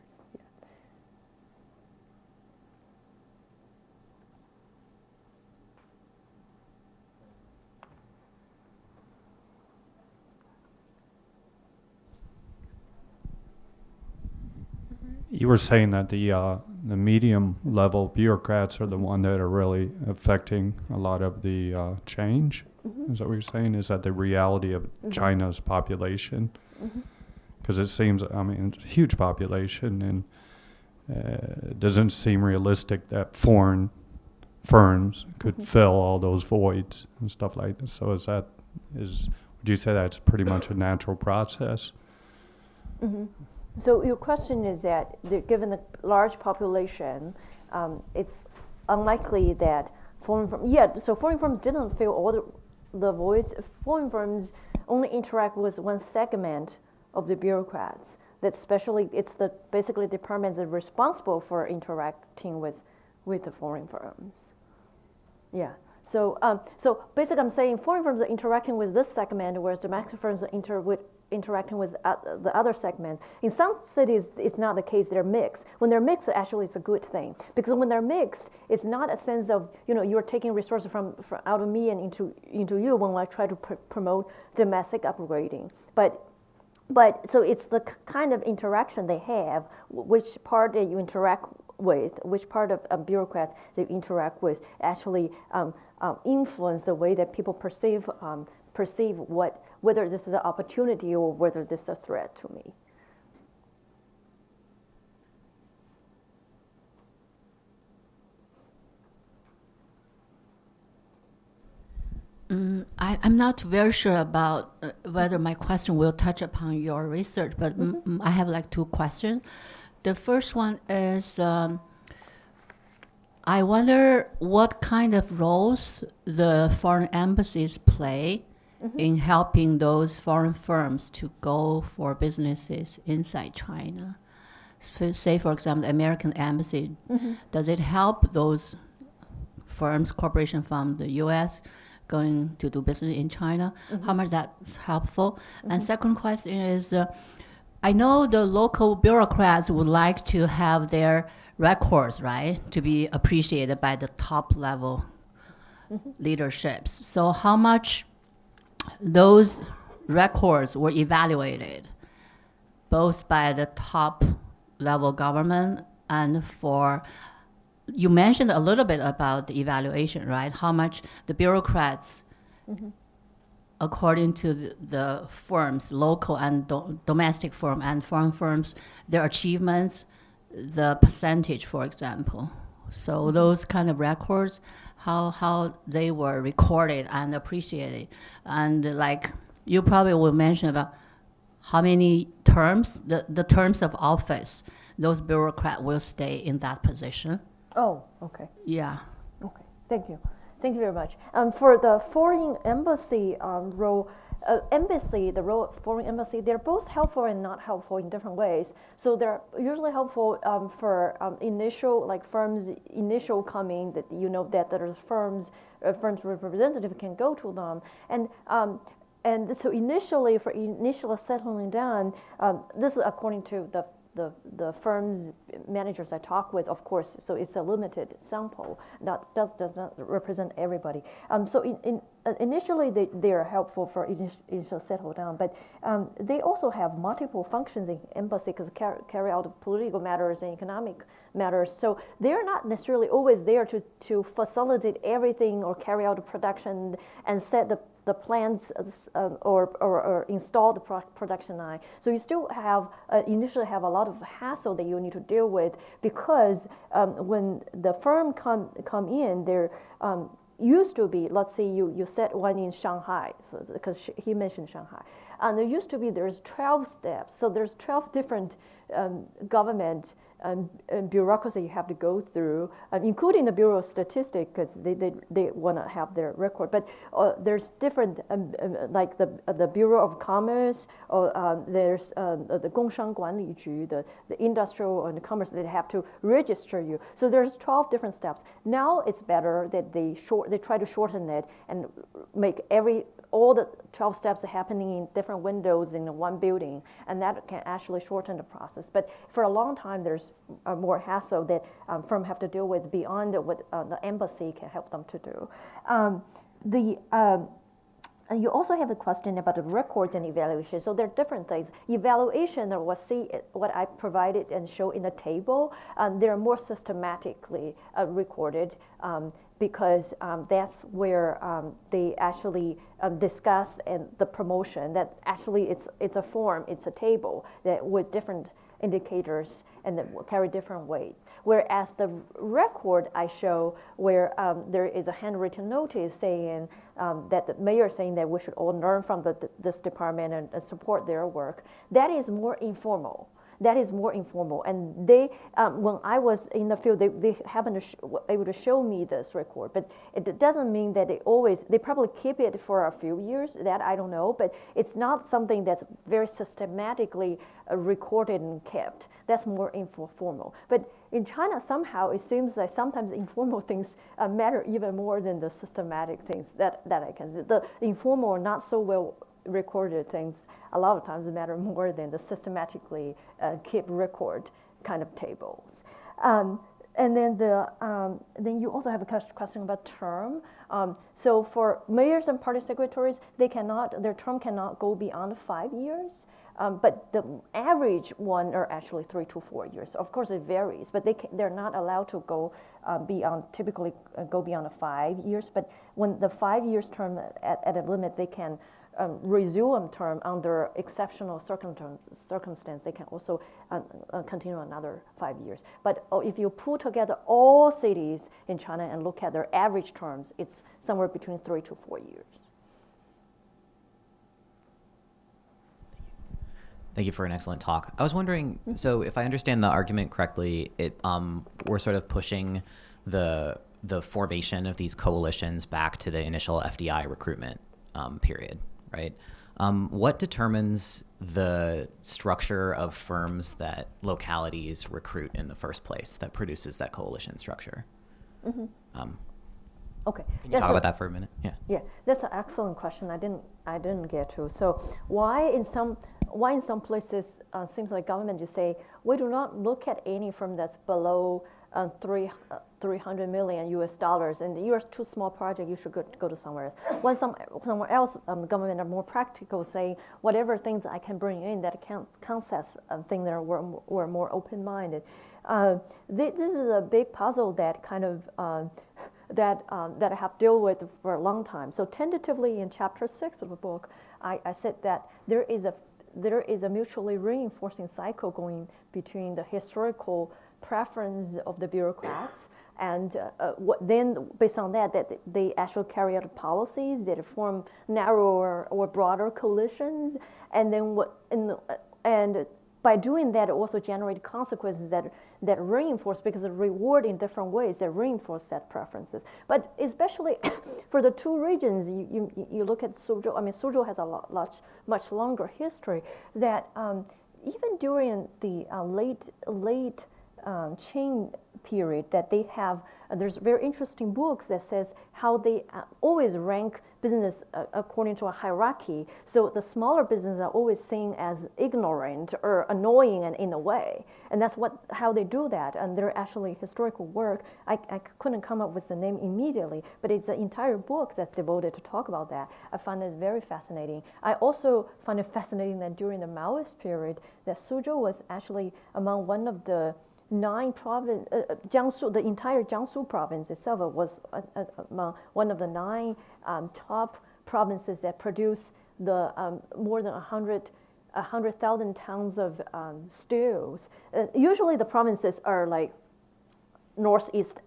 You were saying that the medium level bureaucrats are the one that are really affecting a lot of the change. Is that what you're saying? Is that the reality of China's population? Because it seems, I mean, it's a huge population, and it doesn't seem realistic that foreign firms could fill all those voids and stuff like that. So would you say that's pretty much a natural process? So your question is that given the large population, it's unlikely that foreign firms didn't fill all the voids. Foreign firms only interact with one segment of the bureaucrats. That especially, it's the basically departments that are responsible for interacting with the foreign firms. Yeah. So basically, I'm saying foreign firms are interacting with this segment, whereas domestic firms are interacting with the other segments. In some cities, it's not the case. They're mixed. When they're mixed, actually, it's a good thing, because when they're mixed, it's not a sense of you're taking resources from out of me and into you when I try to promote domestic upgrading. But but so it's the kind of interaction they have, which part that you interact with, which part of bureaucrats they interact with, actually influence the way that people perceive whether this is an opportunity or whether this is a threat to me. I'm not very sure about whether my question will touch upon your research, but I have like two questions. The first one is, I wonder what kind of roles the foreign embassies play in helping those foreign firms to go for businesses inside China. So say, for example, the American embassy, does it help those firms, corporation from the U.S., going to do business in China? How much that's helpful? And second question is, I know the local bureaucrats would like to have their records, right, to be appreciated by the top level leaderships. So how much those records were evaluated, both by the top level government and for, you mentioned a little bit about the evaluation, right? How much the bureaucrats, according to the firms, local and domestic firm and foreign firms, their achievements, the percentage, for example. So those kind of records, how they were recorded and appreciated. And like, you probably will mention about how many terms, the terms of office, those bureaucrats will stay in that position. Oh, okay. Yeah. Okay, thank you. Thank you very much. For the foreign embassy role, the role of foreign embassy, they're both helpful and not helpful in different ways. So they're usually helpful for initial, like firms' initial coming, that you know that there's firms representative can go to them, and so initially for initial settling down, this is according to the firm's managers I talk with, of course, so it's a limited sample, does not represent everybody. So initially they are helpful for initial settle down, but they also have multiple functions in embassy because carry out political matters and economic matters. So they're not necessarily always there to facilitate everything or carry out the production and set the plans or install the production line. So you still have initially have a lot of hassle that you need to deal with, because when the firm come in, there used to be, let's say you set one in Shanghai, because he mentioned Shanghai, and there used to be, there's 12 steps, so there's 12 different government bureaucracy you have to go through, including the Bureau of Statistics, because they want to have their record. But there's different, like the Bureau of Commerce, or there's the Gongshang Guanliju, the industrial and the commerce, they have to register you. So there's 12 different steps. Now it's better that they try to shorten it and make all the 12 steps are happening in different windows in one building, and that can actually shorten the process. But for a long time, there's more hassle that firms have to deal with beyond what the embassy can help them to do. And you also have a question about the records and evaluation. So there are different things. Evaluation, or what I provided and show in the table, they're more systematically recorded, because that's where they actually discuss and the promotion. That actually it's a form, it's a table that with different indicators and that will carry different weights. Whereas the record I show, where there is a handwritten notice saying that the mayor saying that we should all learn from this department and support their work, that is more informal. That is more informal, and they, when I was in the field, they haven't able to show me this record, but it doesn't mean that they probably keep it for a few years, that I don't know, but it's not something that's very systematically recorded and kept. That's more informal. But in China, somehow, it seems like sometimes informal things matter even more than the systematic things that I can see. The informal or not so well recorded things a lot of times matter more than the systematically keep record kind of tables. And then then you also have a question about term. So for mayors and party secretaries, their term cannot go beyond 5 years. But the average one are actually 3 to 4 years. Of course, it varies, but they're not allowed to go typically go beyond the 5 years. But when the 5 years term at a limit, they can resume term under exceptional circumstance. They can also continue another 5 years. But if you pull together all cities in China and look at their average terms, it's somewhere between 3 to 4 years. Thank you for an excellent talk. I was wondering, so if I understand the argument correctly, we're sort of pushing the formation of these coalitions back to the initial FDI recruitment period, right? What determines the structure of firms that localities recruit in the first place that produces that coalition structure? Okay. Can you talk about that for a minute? Yeah. Yeah, that's an excellent question. I didn't get to. So why in some places seems like government just say we do not look at any firm that's below $300 million US, and you're too small project, you should go to somewhere else. When somewhere else, government are more practical, saying whatever things I can bring in that counts as thing that were more open-minded. This is a big puzzle that kind of that I have dealt with for a long time. So tentatively in chapter 6 of the book, I said that there is a mutually reinforcing cycle going between the historical preference of the bureaucrats and then based on that they actually carry out policies that form narrower or broader coalitions, and then and by doing that, it also generates consequences that reinforce, because of reward in different ways that reinforce that preferences. But especially for the two regions, you look at Suzhou. I mean, Suzhou has a much longer history. That even during the late Qing period, that they have. There's very interesting books that says how they always rank business according to a hierarchy. So the smaller businesses are always seen as ignorant or annoying in a way, and that's how they do that. And they're actually historical work. I couldn't come up with the name immediately, but it's an entire book that's devoted to talk about that. I find it very fascinating. I also find it fascinating that during the Maoist period, that Suzhou was actually among one of the 9 province, Jiangsu, the entire Jiangsu province itself was among one of the 9 top provinces that produce the more than 100,000 tons of steels. Usually the provinces are like northeast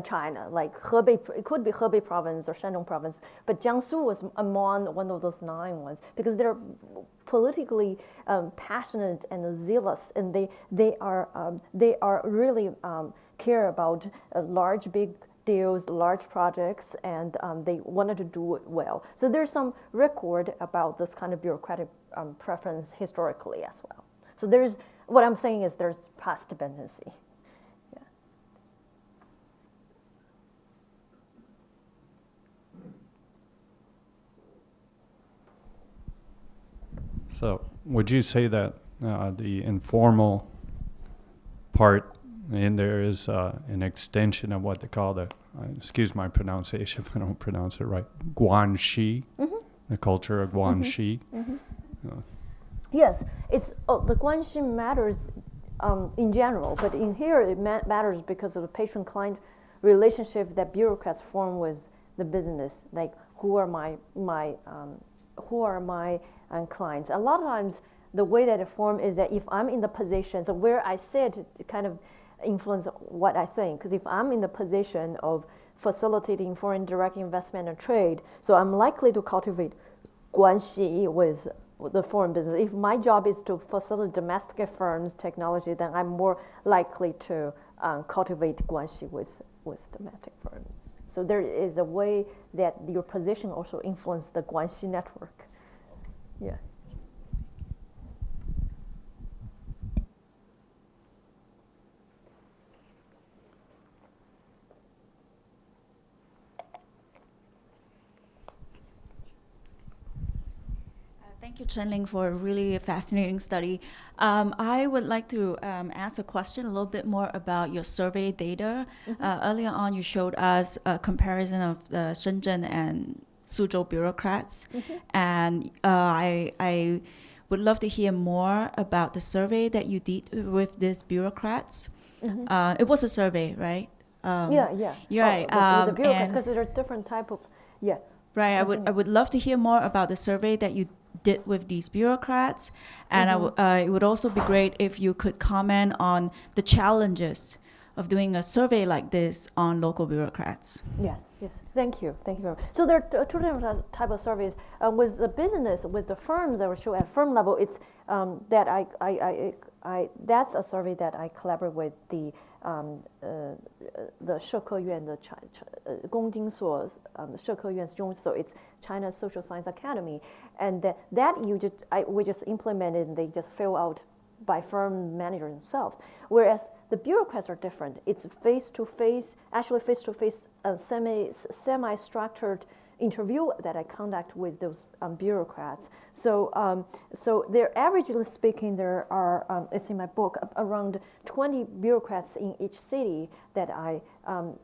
China, like Hebei. It could be Hebei province or Shandong province, but Jiangsu was among one of those 9 ones because they're politically passionate and zealous, and they are really care about large big deals, large projects, and they wanted to do it well. So there's some record about this kind of bureaucratic preference historically as well. So there's what I'm saying is there's past dependency. So would you say that the informal part in there is an extension of what they call excuse my pronunciation if I don't pronounce it right, guanxi, the culture of guanxi? Yes, it's the guanxi matters in general, but in here it matters because of the patron-client relationship that bureaucrats form with the business. Like, who are my clients? A lot of times, the way that it forms is that if I'm in the position, so where I sit to kind of influence what I think. Because if I'm in the position of facilitating foreign direct investment and trade, so I'm likely to cultivate guanxi with the foreign business. If my job is to facilitate domestic firms' technology, then I'm more likely to cultivate guanxi with domestic firms. So there is a way that your position also influences the guanxi network. Yeah. Thank you, Chen Ling, for a really fascinating study. I would like to ask a question a little bit more about your survey data. Earlier on, you showed us a comparison of the Shenzhen and Suzhou bureaucrats, and I would love to hear more about the survey that you did with these bureaucrats. It was a survey, right? Yeah. You're right. The bureaucrats, And- because there are different type of, yeah. Right. I would love to hear more about the survey that you did with these bureaucrats, and it would also be great if you could comment on the challenges of doing a survey like this on local bureaucrats. Yes. Thank you very much. So there are two different type of surveys. With the business, with the firms that were shown at firm level, it's that that's a survey that I collaborate with the 社科院 the 公经所社科院 so it's China Social Science Academy, and that we just implemented and they just fill out by firm manager themselves. Whereas the bureaucrats are different. It's face-to-face, semi-structured interview that I conduct with those bureaucrats. So they're averagely speaking, there are, it's in my book, around 20 bureaucrats in each city that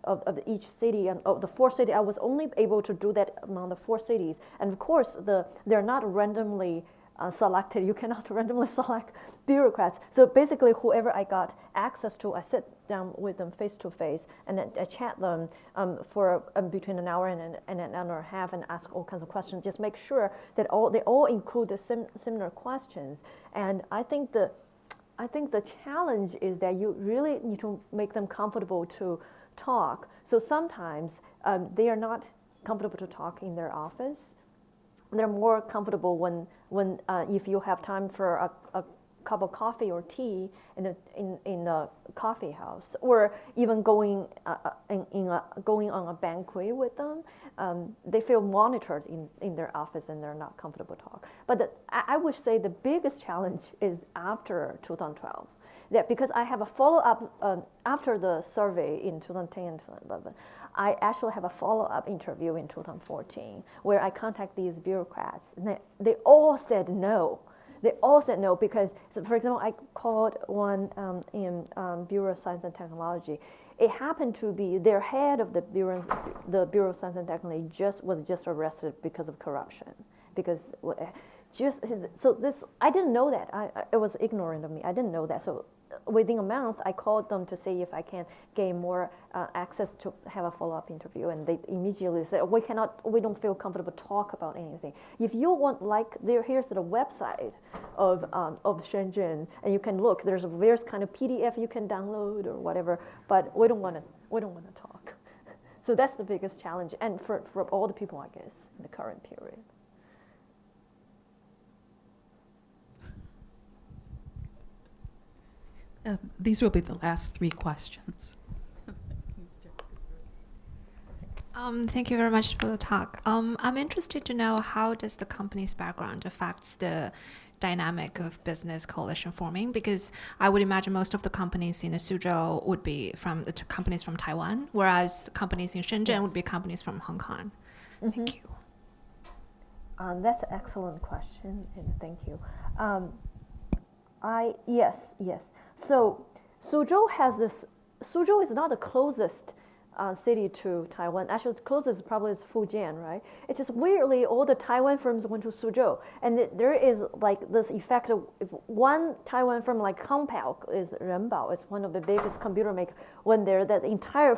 of each city, and of the 4 cities, I was only able to do that among the 4 cities. And of course, they're not randomly selected. You cannot randomly select bureaucrats. So basically, whoever I got access to, I sit down with them face to face, and I chat them for between an hour and an hour and a half, and ask all kinds of questions. Just make sure that they all include the similar questions. And I think the challenge is that you really need to make them comfortable to talk. So sometimes they are not comfortable to talk in their office. They're more comfortable when if you have time for a cup of coffee or tea in a coffee house, or even going on a banquet with them. They feel monitored in their office and they're not comfortable to talk. But I would say the biggest challenge is after 2012. That because I have a follow-up after the survey in 2010 and 2011, I actually have a follow-up interview in 2014 where I contact these bureaucrats, and they all said no. They all said no because, so for example, I called one in Bureau of Science and Technology. It happened to be their head of the Bureau of Science and Technology was just arrested because of corruption. Because I didn't know that. It was ignorant of me. I didn't know that. So within a month, I called them to see if I can gain more access to have a follow-up interview, and they immediately said, we don't feel comfortable to talk about anything. If you want, here's the website of Shenzhen, and you can look. There's various kind of PDF you can download or whatever, but we don't want to talk. So that's the biggest challenge, and for all the people, I guess, in the current period. These will be the last 3 questions. Thank you very much for the talk. I'm interested to know, how does the company's background affects the dynamic of business coalition forming? Because I would imagine most of the companies in the Suzhou would be companies from Taiwan, whereas companies in Shenzhen would be companies from Hong Kong. Thank you. That's an excellent question, and thank you. Yes. So Suzhou is not the closest city to Taiwan. Actually, the closest probably is Fujian, right? It's just weirdly all the Taiwan firms went to Suzhou, and there is like this effect of if one Taiwan firm like Compal is Renbao, it's one of the biggest computer makers. When there, that entire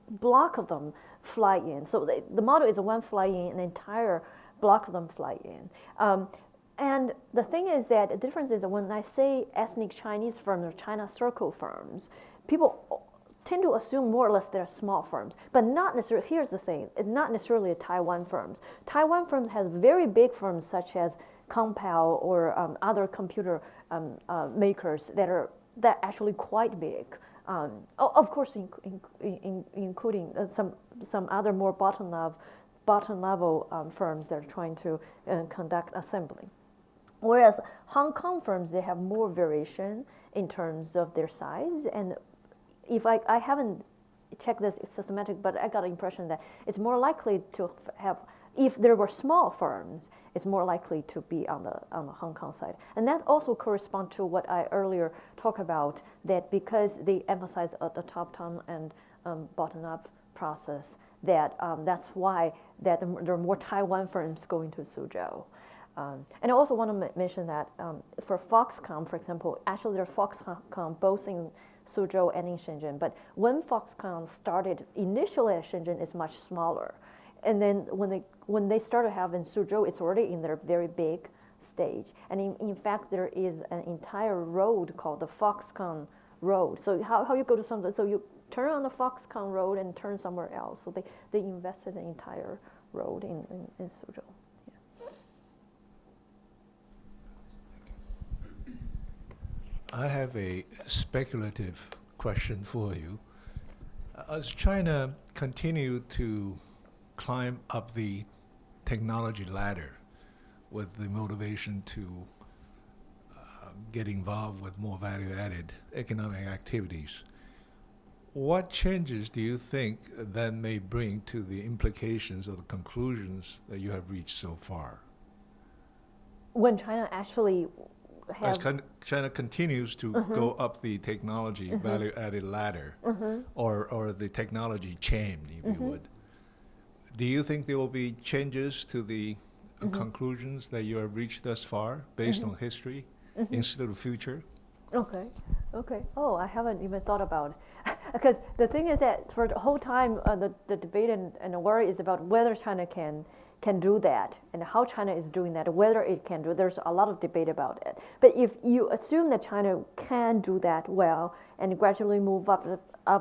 block of them fly in. So the model is one fly in, and the entire block of them fly in. And the thing is that the difference is that when I say ethnic Chinese firms or China circle firms, people tend to assume more or less they're small firms, but not necessarily. Here's the thing: it's not necessarily Taiwan firms. Taiwan firms has very big firms such as Compal or other computer makers that are actually quite big. Of course, including some other more bottom level firms that are trying to conduct assembly. Whereas Hong Kong firms, they have more variation in terms of their size. And if I haven't checked this systematic, but I got the impression that it's more likely to have, if there were small firms, it's more likely to be on the Hong Kong side. And that also corresponds to what I earlier talked about, that because they emphasize the top-down and bottom-up process, that's why that there are more Taiwan firms going to Suzhou. And I also want to mention that for Foxconn, for example, actually there's Foxconn both in Suzhou and in Shenzhen. But when Foxconn started initially at Shenzhen, it's much smaller. And then when they started having Suzhou, it's already in their very big stage. And in fact, there is an entire road called the Foxconn Road. So how you go to something, so you turn on the Foxconn Road and turn somewhere else. So they invested in the entire road in Suzhou. I have a speculative question for you. As China continue to climb up the technology ladder with the motivation to get involved with more value-added economic activities, what changes do you think that may bring to the implications or the conclusions that you have reached so far? When China actually As China continues to go up the technology value-added ladder, or the technology chain, if you would, do you think there will be changes to the conclusions that you have reached thus far based on history instead of future? Okay. Oh, I haven't even thought about it. Because the thing is that for the whole time, the debate and the worry is about whether China can do that and how China is doing that, whether it can do it. There's a lot of debate about it. But if you assume that China can do that well and gradually move up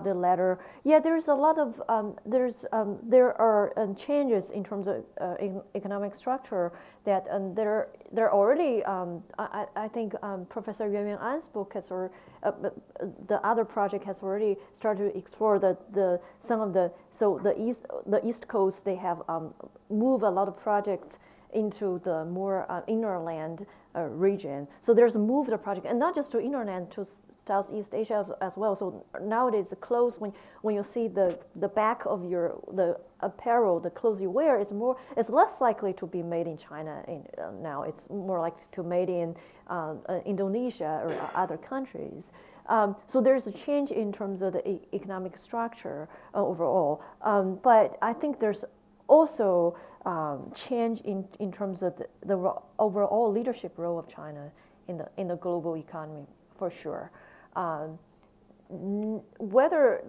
the ladder, yeah, there's a lot of there are changes in terms of economic structure that they're already. I think Professor Yuan An's book has already, the other project has already started to explore some of the East Coast. They have moved a lot of projects into the more innerland region. So there's a move the project, and not just to innerland, to Southeast Asia as well. So nowadays the clothes, when you see the back of the apparel, the clothes you wear, it's less likely to be made in China now. It's more likely to be made in Indonesia or other countries. So there's a change in terms of the economic structure overall. But I think there's also change in terms of the overall leadership role of China in the global economy, for sure. Whether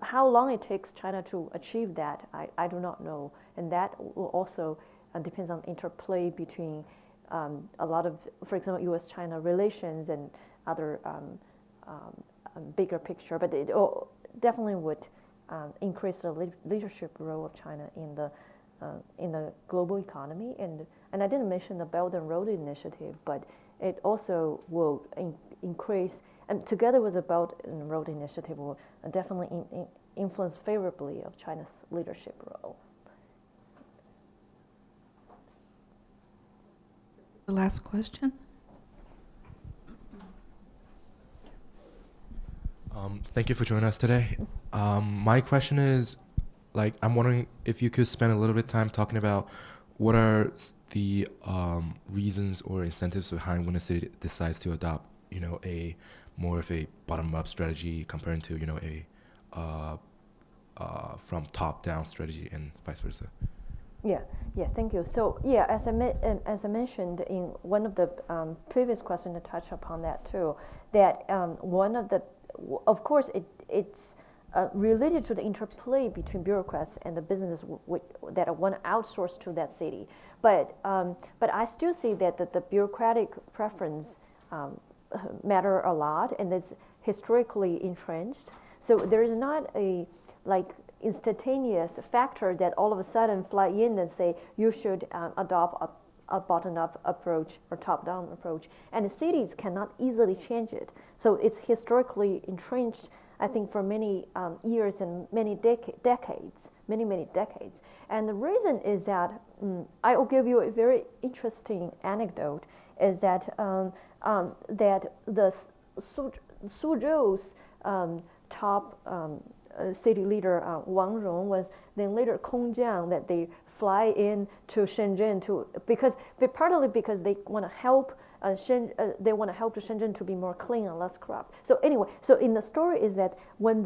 how long it takes China to achieve that, I do not know, and that will also depends on interplay between a lot of, for example, U.S.-China relations and other bigger picture. But it definitely would increase the leadership role of China in the global economy, and I didn't mention the Belt and Road Initiative, but it also will increase. And together with the Belt and Road Initiative will definitely influence favorably of China's leadership role. The last question. Thank you for joining us today. My question is, I'm wondering if you could spend a little bit of time talking about what are the reasons or incentives behind when a city decides to adopt, a more of a bottom-up strategy compared to, from top-down strategy and vice versa. Yeah, thank you. So yeah, as I mentioned in one of the previous questions to touch upon that too, that one of the, of course, it's related to the interplay between bureaucrats and the business that want to outsource to that city. But I still see that the bureaucratic preference matter a lot, and it's historically entrenched. So there is not a instantaneous factor that all of a sudden fly in and say you should adopt a bottom-up approach or top-down approach, and the cities cannot easily change it. So it's historically entrenched, I think, for many years and many decades. And the reason is that I will give you a very interesting anecdote. Is that that the Suzhou's top city leader Wang Rong was then later Kongjiang, that they fly in to Shenzhen partly because they want to help they want to help Shenzhen to be more clean and less corrupt. So anyway, so in the story is that when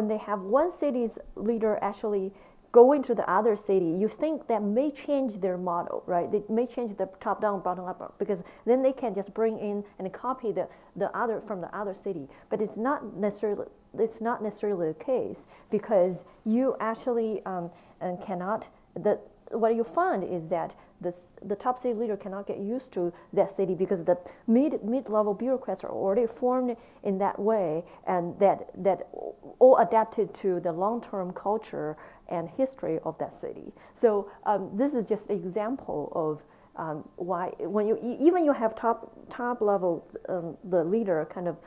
they have one city's leader actually go into the other city, you think that may change their model, right? They may change the top-down, bottom-up, because then they can just bring in and copy the other from the other city. But it's not necessarily the case, because you actually cannot. What you find is that the top city leader cannot get used to that city, because the mid-level bureaucrats are already formed in that way, and that all adapted to the long-term culture and history of that city. So this is just an example of why when you have top level the leader kind of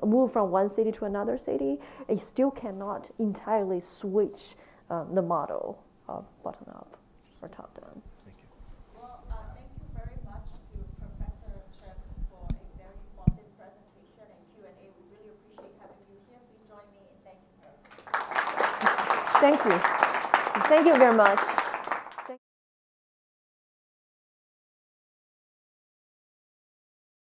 move from one city to another city, it still cannot entirely switch the model of bottom up or top down. Thank you. Well, thank you very much to Professor Chen for a very informative presentation and Q&A. We really appreciate having you here. Please join me in thanking her. Thank you. Thank you very much.